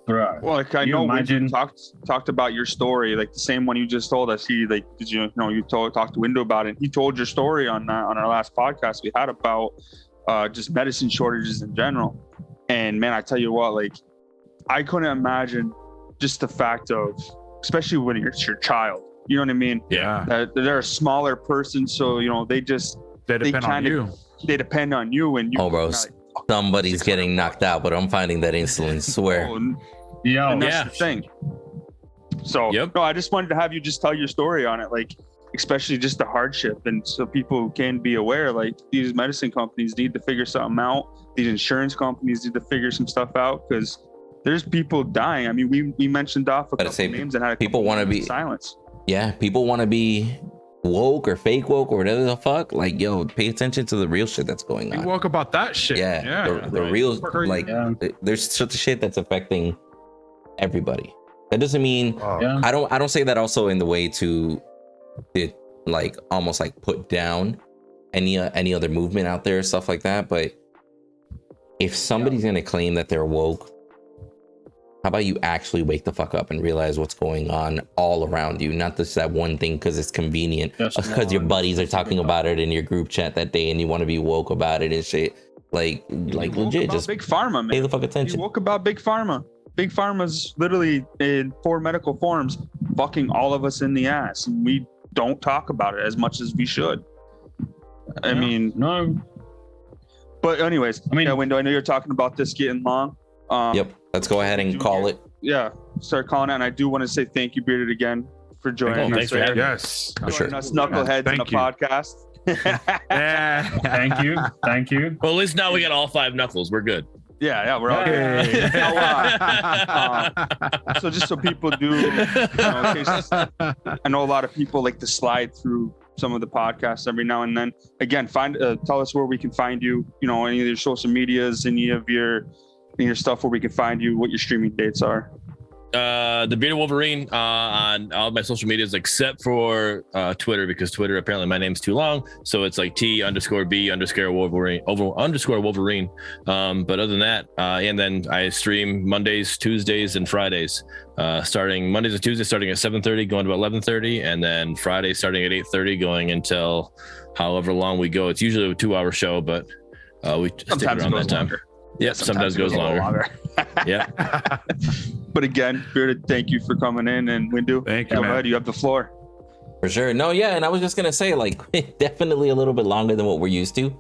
Bro. Well, I know when you talked about your story, the same one you just told us. He talked to Window about it. He told your story on our last podcast we had about just medicine shortages in general. And man, I tell you what, I couldn't imagine just the fact of, especially when it's your child. You know what I mean? Yeah. They're a smaller person, so they depend on you. They depend on you, and you. Oh, bro, somebody's getting knocked out, but I'm finding that insulin. Swear. And that's the thing. So no, I just wanted to have you just tell your story on it, especially just the hardship, and so people can be aware. These medicine companies need to figure something out. These insurance companies need to figure some stuff out because there's people dying. I mean, we mentioned off a couple names and had people want to be silence. Yeah, people want to be woke or fake woke or whatever the fuck. Yo, pay attention to the real shit that's going on. Be woke about that shit. Yeah. The real, there's such a shit that's affecting everybody. That doesn't mean I don't say that also in the way to almost put down any other movement out there, stuff like that. But if somebody's gonna claim that they're woke, How about you actually wake the fuck up and realize what's going on all around you, not just that one thing because it's convenient, because your buddies are talking about it in your group chat that day and you want to be woke about it and shit. Like legit, just big pharma, man. Pay the fuck attention. You woke about big pharma. Big pharma's literally in 4 medical forms fucking all of us in the ass, and we don't talk about it as much as we should. I mean, no. But anyways, Window, I know you're talking about this getting long. Yep. Let's go ahead and call it. Yeah, start calling it. And I do want to say thank you, Bearded, again for joining us. Thanks for having me. Yes, for sure. Us knuckleheads in the podcast. Thank you. Well, at least now we got all 5 knuckles. We're good. Yeah, we're all good. So just so people do, in case, I know a lot of people like to slide through some of the podcasts every now and then. Again, tell us where we can find you. Any of your social medias, any of your stuff where we can find you, what your streaming dates are. The Bearded Wolverine on all of my social medias except for Twitter, because Twitter apparently my name's too long, so it's like T_B_Wolverine. But other than that, and then I stream Mondays, Tuesdays, and Fridays. Starting Mondays and Tuesdays, starting at 7:30, going to 11:30, and then Friday starting at 8:30, going until however long we go. It's usually a 2-hour show, but we stick around that time. Yeah, sometimes it goes longer. Yeah. But again, Bearded, thank you for coming in, and Windu, thank you, man. You have the floor. For sure. No, yeah, and I was just gonna say, definitely a little bit longer than what we're used to,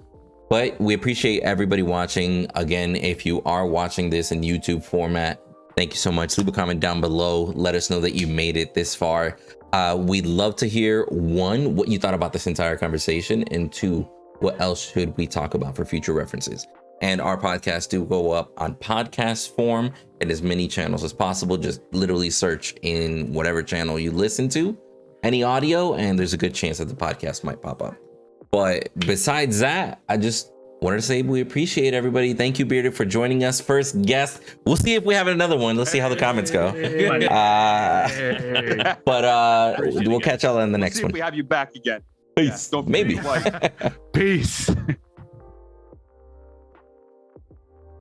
but we appreciate everybody watching. Again, if you are watching this in YouTube format, thank you so much. Leave a comment down below. Let us know that you made it this far. We'd love to hear, 1, what you thought about this entire conversation, and 2, what else should we talk about for future references. And our podcasts do go up on podcast form in as many channels as possible. Just literally search in whatever channel you listen to, any audio, and there's a good chance that the podcast might pop up. But besides that, I just wanted to say we appreciate everybody. Thank you, Bearded, for joining us. First guest. We'll see if we have another one. Let's see how the comments go. But we'll catch y'all in the next one. We have you back again. Peace. Yeah, maybe. Peace.